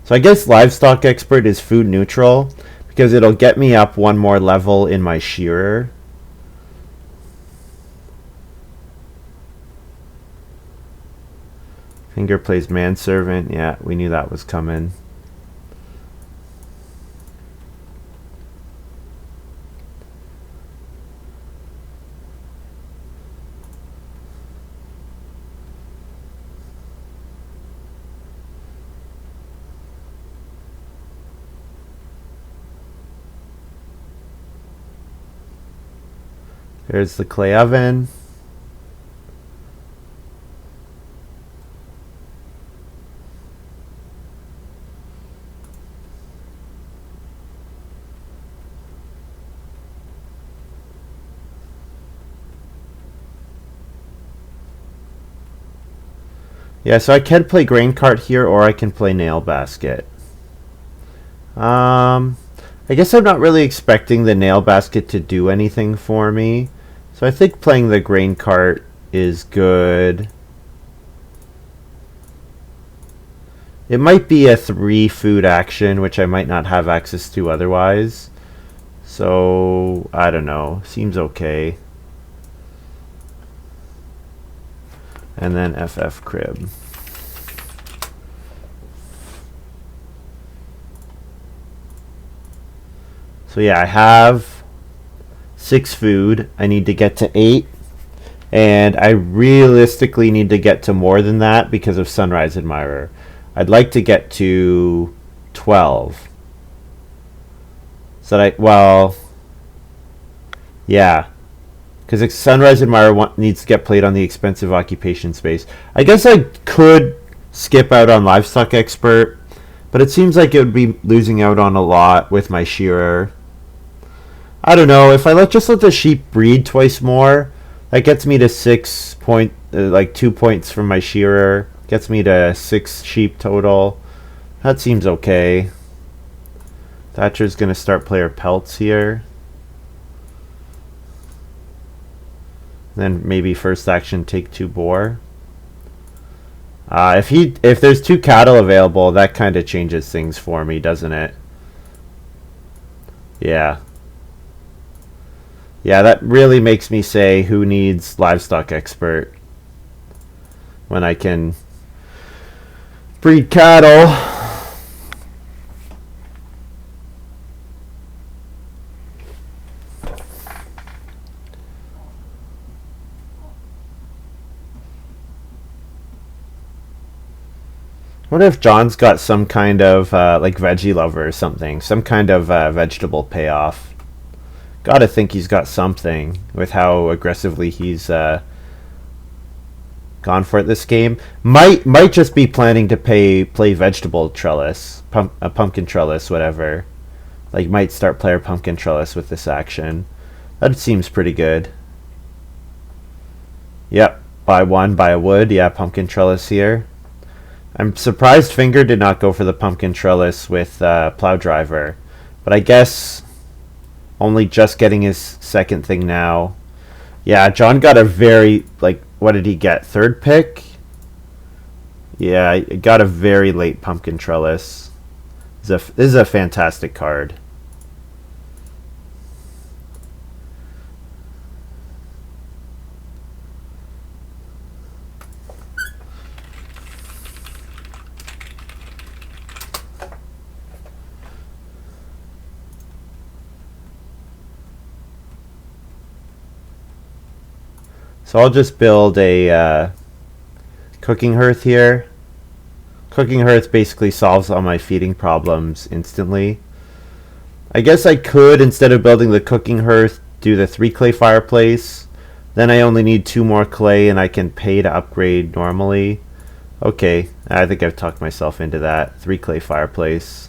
A: So I guess livestock expert is food neutral because it'll get me up 1 more level in my shearer. Finger plays manservant. Yeah, we knew that was coming. There's the clay oven. Yeah, so I can play grain cart here, or I can play nail basket. I guess I'm not really expecting the nail basket to do anything for me. So I think playing the grain cart is good. It might be a 3 food action, which I might not have access to otherwise. So, I don't know. Seems okay. And then FF crib. So yeah, I have 6 food. I need to get to 8. And I realistically need to get to more than that because of Sunrise Admirer. I'd like to get to 12. So that yeah. Because Sunrise Admirer needs to get played on the expensive occupation space. I guess I could skip out on Livestock Expert, but it seems like it would be losing out on a lot with my shearer. I don't know. If I just let the sheep breed twice more, that gets me to 6 point, like 2 points from my shearer. Gets me to 6 sheep total. That seems okay. Thatcher's gonna start player pelts here. Then maybe first action take 2 boar. If there's 2 cattle available, that kind of changes things for me, doesn't it? Yeah. Yeah, that really makes me say who needs Livestock Expert when I can breed cattle. What if John's got some kind of like veggie lover or something, some kind of vegetable payoff? Gotta think he's got something with how aggressively he's gone for it this game. Might just be planning to play vegetable trellis, pumpkin trellis, whatever. Like might start player pumpkin trellis with this action. That seems pretty good. Yep, buy a wood. Yeah, pumpkin trellis here. I'm surprised Finger did not go for the pumpkin trellis with plow driver, but I guess only just getting his second thing now. Yeah, John got a very, like, what did he get? 3rd pick? Yeah, he got a very late pumpkin trellis. This is a fantastic card. So I'll just build a cooking hearth here. Cooking hearth basically solves all my feeding problems instantly. I guess I could, instead of building the cooking hearth, do the 3 clay fireplace. Then I only need 2 more clay and I can pay to upgrade normally. Okay, I think I've talked myself into that. 3 clay fireplace.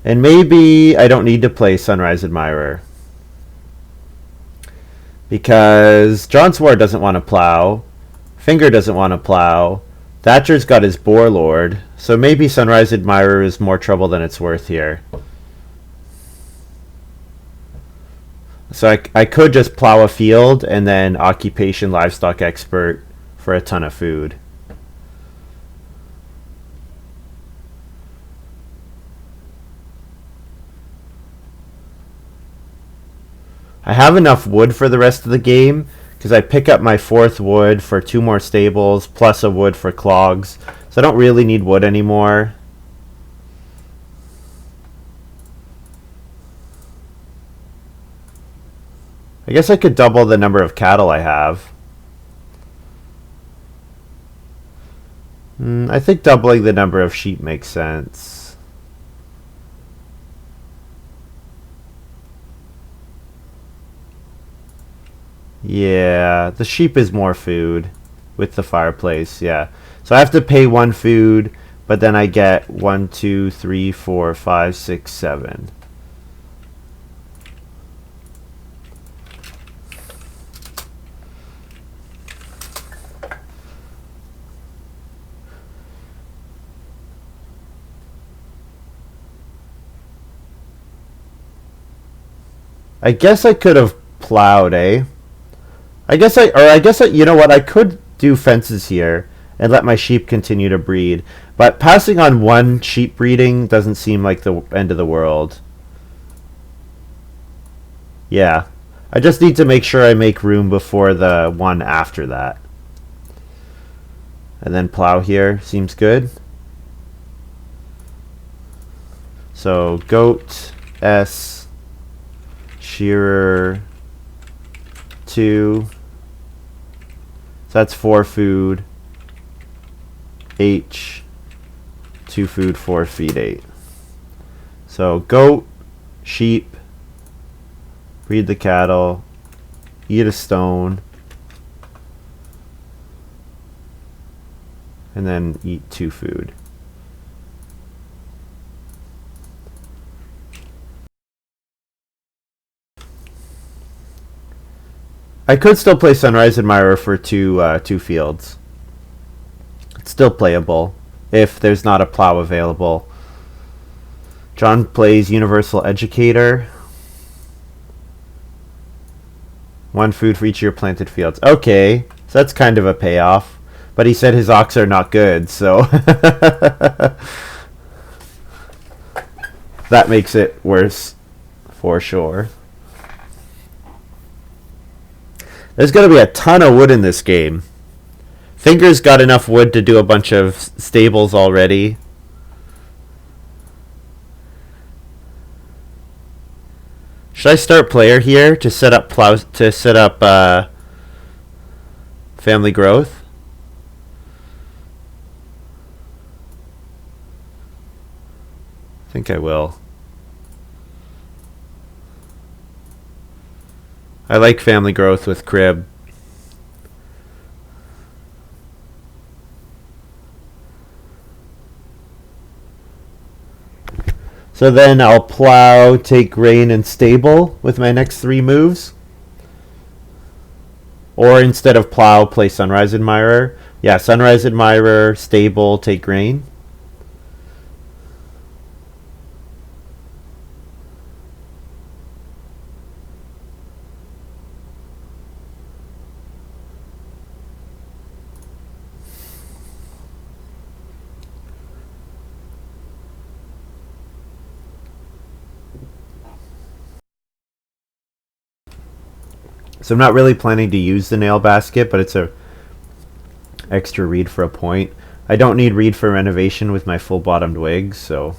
A: And maybe I don't need to play Sunrise Admirer, because jonswar doesn't want to plow, Finger doesn't want to plow, Thatcher's got his Boar Lord, so maybe Sunrise Admirer is more trouble than it's worth here. So I could just plow a field and then Occupation Livestock Expert for a ton of food. I have enough wood for the rest of the game because I pick up my 4th wood for 2 more stables plus a wood for clogs, so I don't really need wood anymore. I guess I could double the number of cattle I have. I think doubling the number of sheep makes sense. Yeah, the sheep is more food with the fireplace, yeah. So I have to pay 1 food, but then I get 1, 2, 3, 4, 5, 6, 7. I guess I could have plowed, eh? I guess you know what? I could do fences here and let my sheep continue to breed. But passing on 1 sheep breeding doesn't seem like the end of the world. Yeah. I just need to make sure I make room before the one after that. And then plow here seems good. So goat S shearer 2. So that's 4 food. H 2 food, 4 feed 8. So goat, sheep, breed the cattle, eat a stone, and then eat 2 food. I could still play Sunrise Admirer for 2 fields. It's still playable if there's not a plow available. John plays Universal Educator. 1 food for each of your planted fields. Okay, so that's kind of a payoff. But he said his ox are not good, so that makes it worse for sure. There's going to be a ton of wood in this game. Fingers got enough wood to do a bunch of stables already. Should I start player here to set up family growth? I think I will. I like family growth with crib. So then I'll plow, take grain, and stable with my next 3 moves. Or instead of plow, play Sunrise Admirer. Yeah, Sunrise Admirer, stable, take grain. So I'm not really planning to use the nail basket, but it's a extra reed for a point. I don't need reed for renovation with my full bottomed wigs, so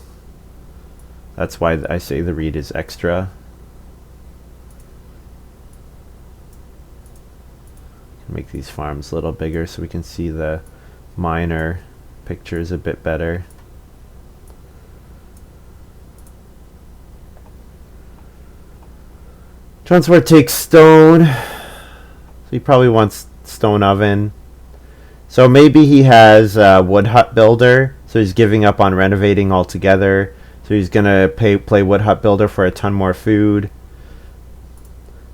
A: that's why I say the reed is extra. Make these farms a little bigger so we can see the minor pictures a bit better. jonswar takes stone. So he probably wants stone oven. So maybe he has a wood hut builder. So he's giving up on renovating altogether. So he's gonna play wood hut builder for a ton more food.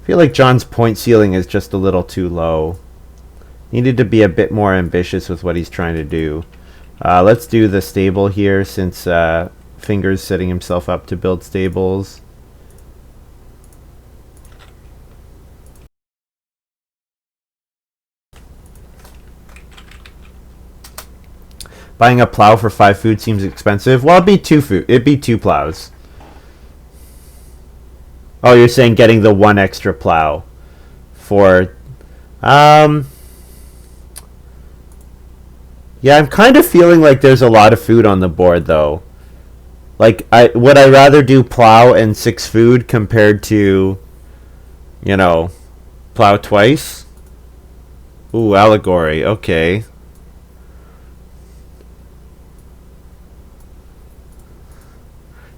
A: I feel like John's point ceiling is just a little too low. Needed to be a bit more ambitious with what he's trying to do. Let's do the stable here since Finger's setting himself up to build stables. Buying a plow for 5 food seems expensive. Well, it'd be 2 food. It'd be 2 plows. Oh, you're saying getting the 1 extra plow for yeah, I'm kind of feeling like there's a lot of food on the board though. Like would I rather do plow and 6 food compared to, you know, plow twice? Ooh, allegory. Okay.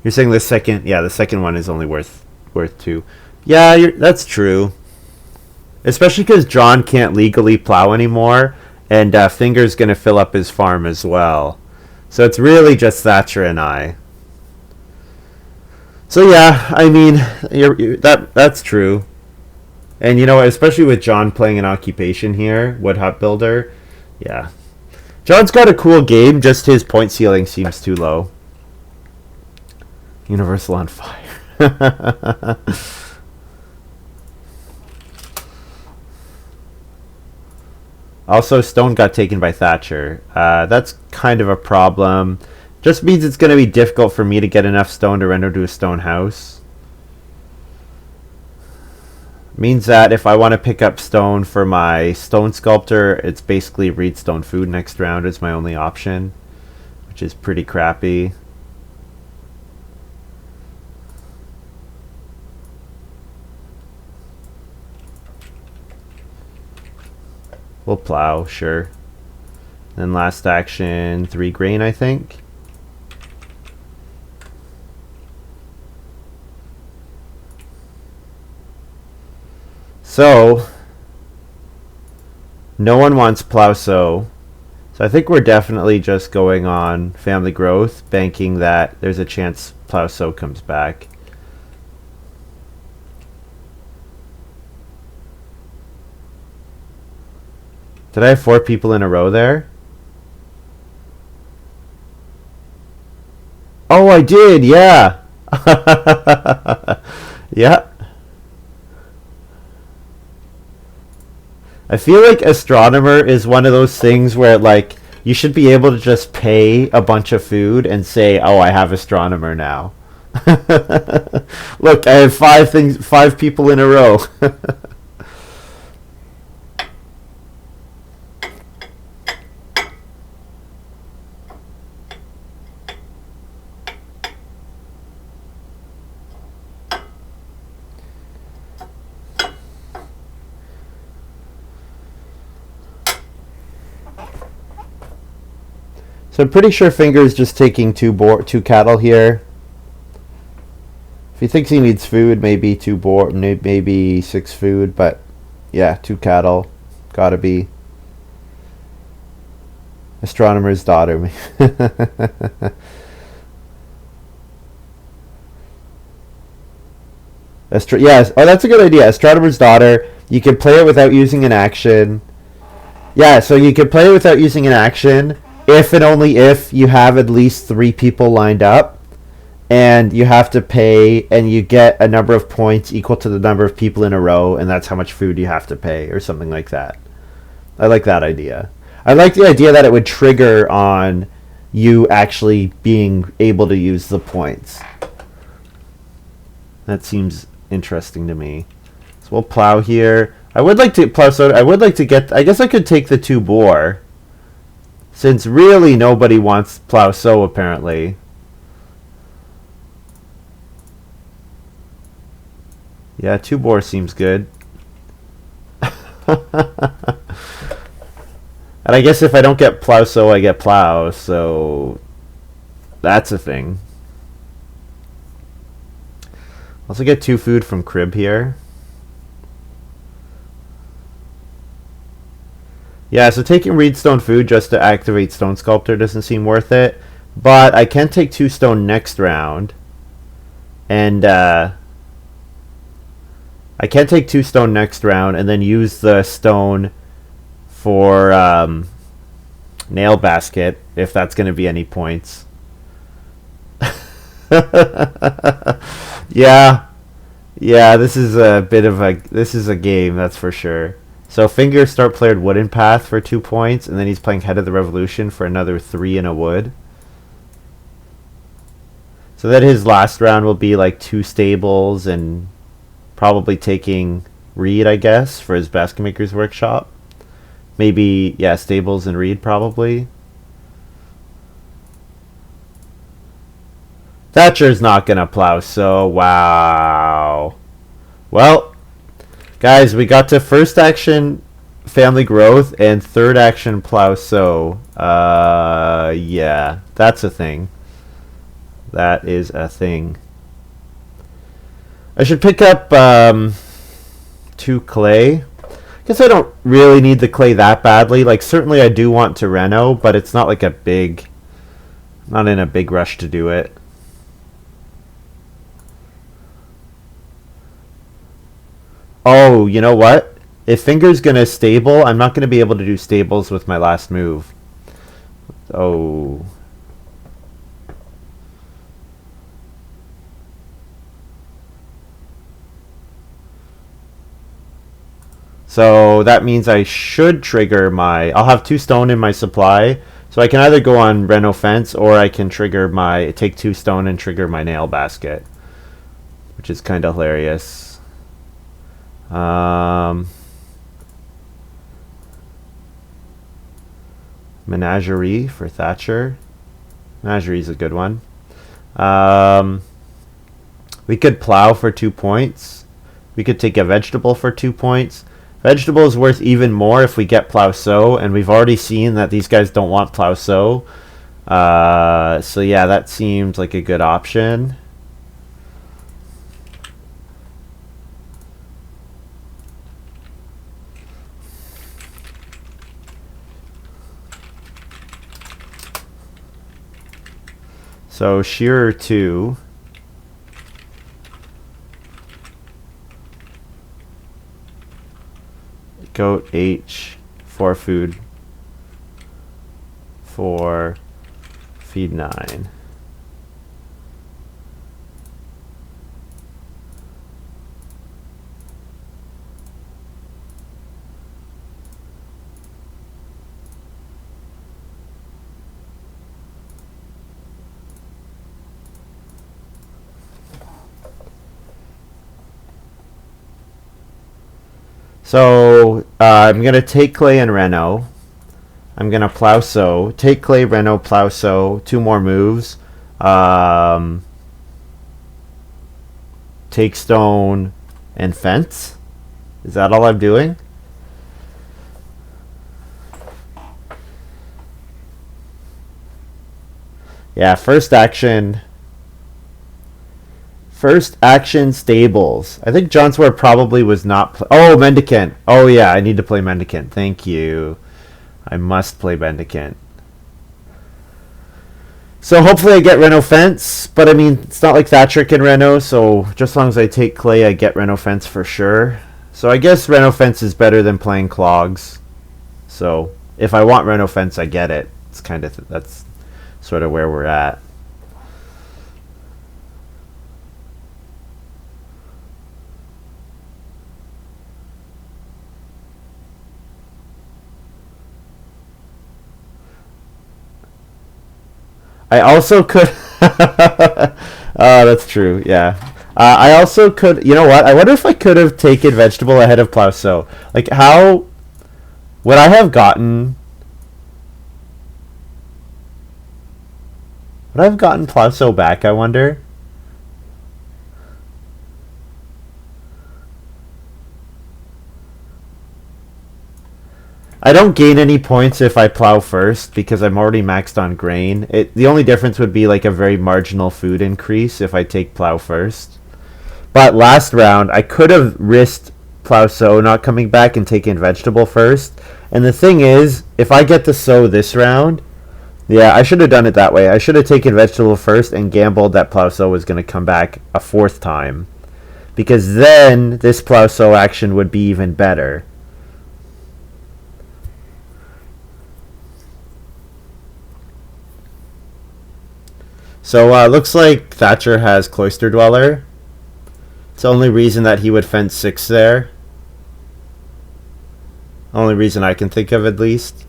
A: You're saying the second one is only worth 2. Yeah, that's true. Especially because John can't legally plow anymore, and Finger's going to fill up his farm as well. So it's really just Thatcher and I. So yeah, I mean, that's true. And you know, especially with John playing an occupation here, wood hut builder, yeah. John's got a cool game, just his point ceiling seems too low. Universal on fire. Also, stone got taken by Thatcher. That's kind of a problem. Just means it's going to be difficult for me to get enough stone to render to a stone house. Means that if I want to pick up stone for my stone sculptor, it's basically reedstone food next round is my only option, which is pretty crappy. We'll plow, sure. Then last action, 3 grain, I think. So, no one wants plow sow. So I think we're definitely just going on family growth, banking that there's a chance plow sow comes back. Did I have 4 people in a row there? Oh, I did, yeah. Yeah. I feel like astronomer is one of those things where like you should be able to just pay a bunch of food and say, "Oh, I have astronomer now." Look, I have 5 people in a row. So I'm pretty sure Finger's just taking 2 cattle here. If he thinks he needs food, maybe 2 boar, maybe 6 food, but yeah, 2 cattle, gotta be. Astronomer's daughter. Yes, oh, that's a good idea. Astronomer's daughter. You can play it without using an action. Yeah, so you can play it without using an action. If and only if you have at least 3 people lined up, and you have to pay, and you get a number of points equal to the number of people in a row, and that's how much food you have to pay, or something like that. I like that idea. I like the idea that it would trigger on you actually being able to use the points. That seems interesting to me. So we'll plow here. I would like to plow, so I would like to get, I guess I could take the 2 boar. Since really nobody wants plow sow apparently. Yeah, 2 boar seems good. And I guess if I don't get plow sow, I get plow, so that's a thing. Also get 2 food from crib here. Yeah, so taking reedstone food just to activate stone sculptor doesn't seem worth it. But I can take 2 stone next round. And I can take 2 stone next round and then use the stone for nail basket, if that's going to be any points. Yeah. Yeah, this is a game, that's for sure. So Finger start played Wooden Path for 2 points, and then he's playing Head of the Revolution for another 3 in a wood. So that his last round will be like 2 stables and probably taking reed, I guess, for his Basket Maker's Workshop. Maybe, yeah, stables and reed probably. Thatcher's not gonna plow, so wow. Well, guys, we got to first action family growth and third action plow sow. Yeah, that's a thing. That is a thing. I should pick up 2 clay. Guess I don't really need the clay that badly. Like, certainly I do want to reno, but it's not like not in a big rush to do it. Oh, you know what? If Finger's gonna stable, I'm not gonna be able to do stables with my last move. Oh. So that means I should trigger I'll have 2 stone in my supply. So I can either go on Reno Fence or I can take 2 stone and trigger my nail basket, which is kind of hilarious. Menagerie for Thatcher. Menagerie is a good one. We could plow for 2 points. We could take a vegetable for 2 points. Vegetable is worth even more if we get plow sow, and we've already seen that these guys don't want plow sow. So yeah, that seems like a good option. So shearer 2. Goat H for food. For feed 9. So I'm going to take clay and reno. I'm going to plow sow. Take clay, reno, plow sow. 2 more moves. Take stone and fence. Is that all I'm doing? Yeah, first action stables. I think jonswar probably was not. Oh, mendicant. Oh yeah, I need to play mendicant. Thank you. I must play mendicant. So hopefully I get reno fence, but I mean it's not like Thatcher can reno, so just as long as I take clay, I get reno fence for sure. So I guess reno fence is better than playing clogs. So if I want reno fence, I get it. It's that's sort of where we're at. I also could. That's true. Yeah. I also could. You know what? I wonder if I could have taken vegetable ahead of plow sow. Like, how would I have gotten? Would I have gotten plow sow back? I wonder. I don't gain any points if I plow first because I'm already maxed on grain. The only difference would be like a very marginal food increase if I take plow first. But last round, I could have risked plow sow not coming back and taken vegetable first. And the thing is, if I get to sow this round, yeah, I should have done it that way. I should have taken vegetable first and gambled that plow sow was going to come back a 4th time. Because then this plow sow action would be even better. So looks like Thatcher has Cloister Dweller. It's the only reason that he would fence 6 there. Only reason I can think of, at least.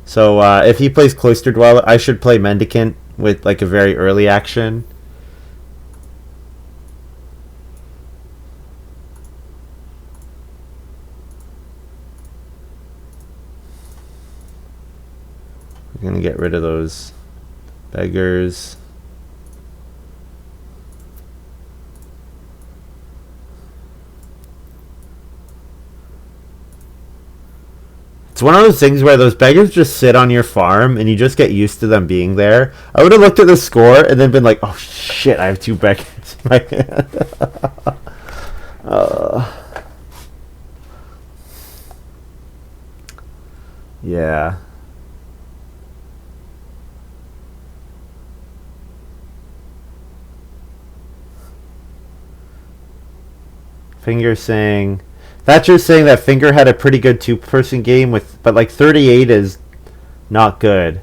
A: So if he plays Cloister Dweller, I should play Mendicant with like a very early action. We're gonna get rid of those beggars. It's one of those things where those beggars just sit on your farm and you just get used to them being there. I would have looked at the score and then been like, oh shit, I have 2 beggars in my hand. Yeah. Thatcher's saying that Finger had a pretty good two-person game but like 38 is not good.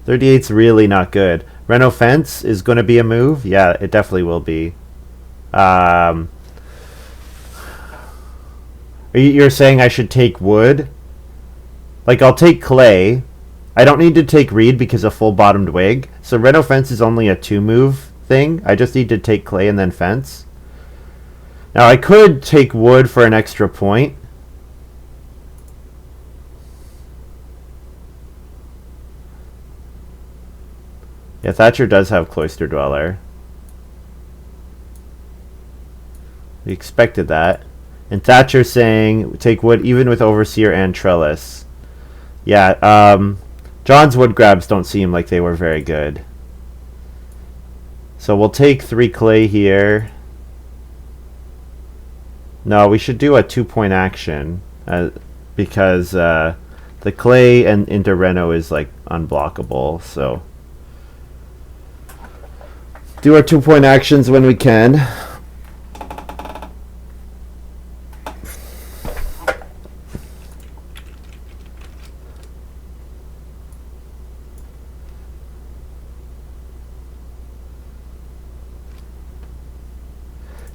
A: 38's really not good. Reno Fence is going to be a move. Yeah, it definitely will be. Um, you're saying I should take wood? Like, I'll take clay. I don't need to take reed because of full bottomed wig. So Reno Fence is only a 2-move thing. I just need to take clay and then fence. Now I could take wood for an extra point. Yeah, Thatcher does have Cloister Dweller. We expected that. And Thatcher saying take wood even with Overseer and Trellis. Yeah, John's wood grabs don't seem like they were very good. So we'll take 3 clay here. No, we should do a 2-point action because the clay and into Reno is like unblockable. So do our 2-point actions when we can.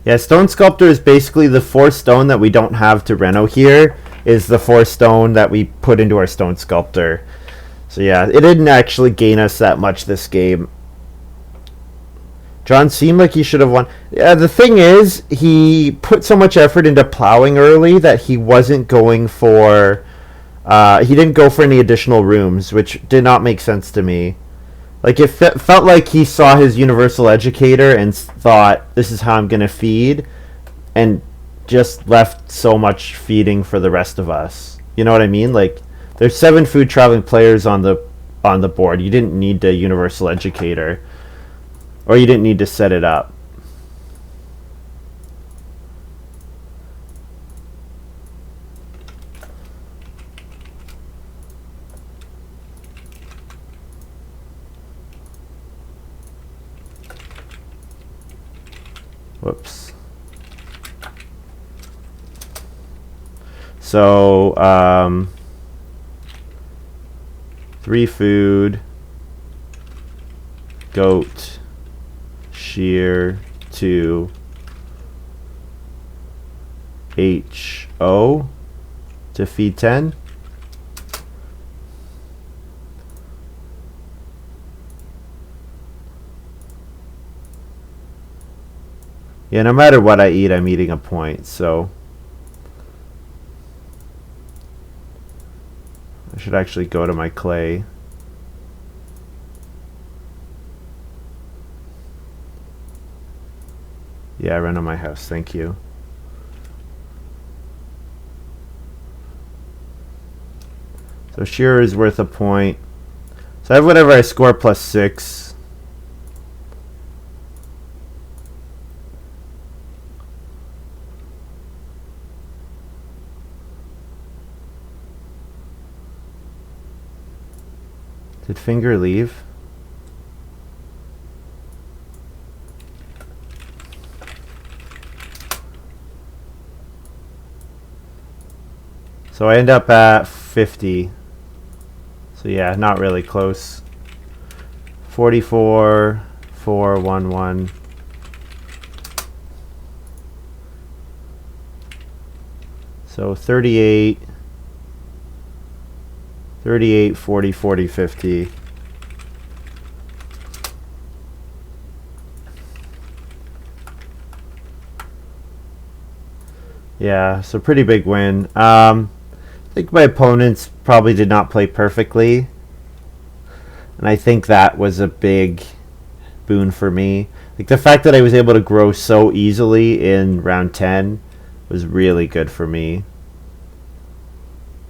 A: Yeah, Stone Sculptor is basically the 4 stone that we don't have to Reno here is the 4 stone that we put into our Stone Sculptor. So yeah, it didn't actually gain us that much this game. John seemed like he should have won. Yeah, the thing is, he put so much effort into plowing early that he wasn't going for... he didn't go for any additional rooms, which did not make sense to me. Like, it felt like he saw his universal educator and thought, this is how I'm going to feed, and just left so much feeding for the rest of us. You know what I mean? Like, there's 7 food traveling players on the board. You didn't need the universal educator, or you didn't need to set it up. Whoops. So, 3 food, goat, shear, 2, HO to feed 10. Yeah, no matter what I eat, I'm eating a point, so I should actually go to my clay. Yeah, I ran on my house, thank you. So shear is worth a point. So I have whatever I score plus 6. Did Finger leave? So I end up at 50. So yeah, not really close. 44, 4, 1, 1. So 38. 38, 40, 40, 50. Yeah, so pretty big win. I think my opponents probably did not play perfectly. And I think that was a big boon for me. Like the fact that I was able to grow so easily in round 10 was really good for me.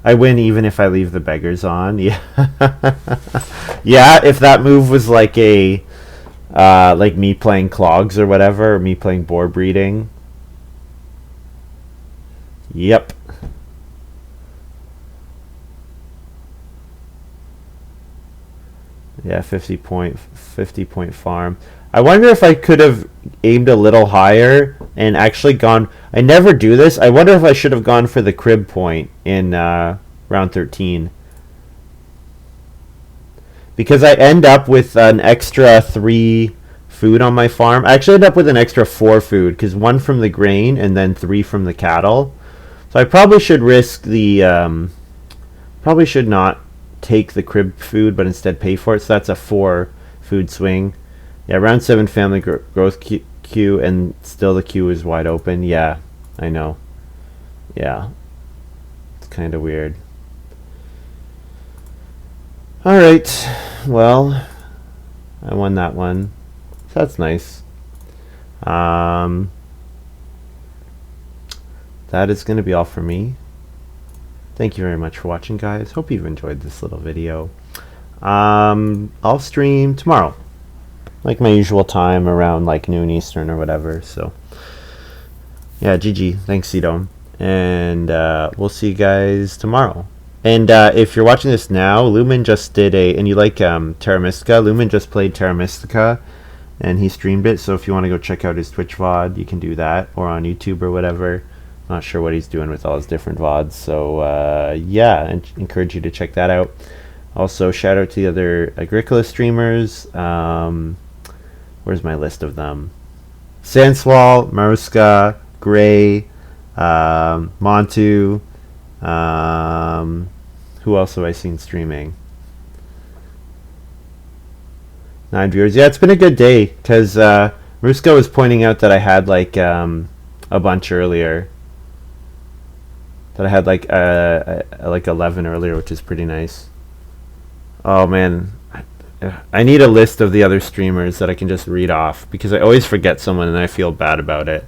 A: I win even if I leave the beggars on. Yeah. Yeah, if that move was like a like me playing clogs or whatever, or me playing boar breeding. Yep. Yeah, 50 point farm. I wonder if I could have aimed a little higher and actually gone. I never do this. I wonder if I should have gone for the crib point in round 13. Because I end up with an extra 3 food on my farm. I actually end up with an extra 4 food because 1 from the grain and then 3 from the cattle. So I probably should risk the. Probably should not take the crib food, but instead pay for it. So that's a 4 food swing. Yeah, round 7 family growth queue, and still the queue is wide open. Yeah, I know. Yeah, it's kind of weird. All right, well, I won that one. So that's nice. That is going to be all for me. Thank you very much for watching, guys. Hope you've enjoyed this little video. I'll stream tomorrow, like my usual time, around like noon Eastern or whatever. So yeah, GG. Thanks, Cedome. And we'll see you guys tomorrow. And if you're watching this now, Lumen just did and you like Terra Mystica, Lumen just played Terra Mystica, and he streamed it. So if you want to go check out his Twitch VOD, you can do that, or on YouTube or whatever. Not sure what he's doing with all his different VODs. So yeah, and encourage you to check that out. Also, shout out to the other Agricola streamers. Where's my list of them? Sanswal, Maruska, Gray, Montu. Who else have I seen streaming? 9 viewers. Yeah, it's been a good day because Maruska was pointing out that I had like a bunch earlier. That I had like 11 earlier, which is pretty nice. Oh man, I need a list of the other streamers that I can just read off because I always forget someone and I feel bad about it.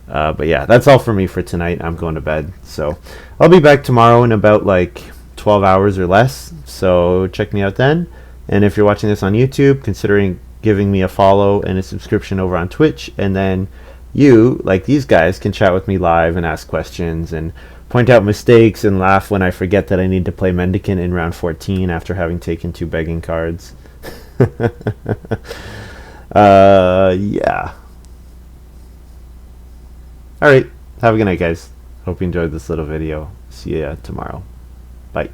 A: But yeah, that's all for me for tonight. I'm going to bed. So I'll be back tomorrow in about like 12 hours or less. So check me out then. And if you're watching this on YouTube, considering giving me a follow and a subscription over on Twitch, and then you, like these guys, can chat with me live and ask questions and point out mistakes and laugh when I forget that I need to play Mendicant in round 14 after having taken 2 begging cards. Yeah. Alright, have a good night, guys. Hope you enjoyed this little video. See ya tomorrow. Bye.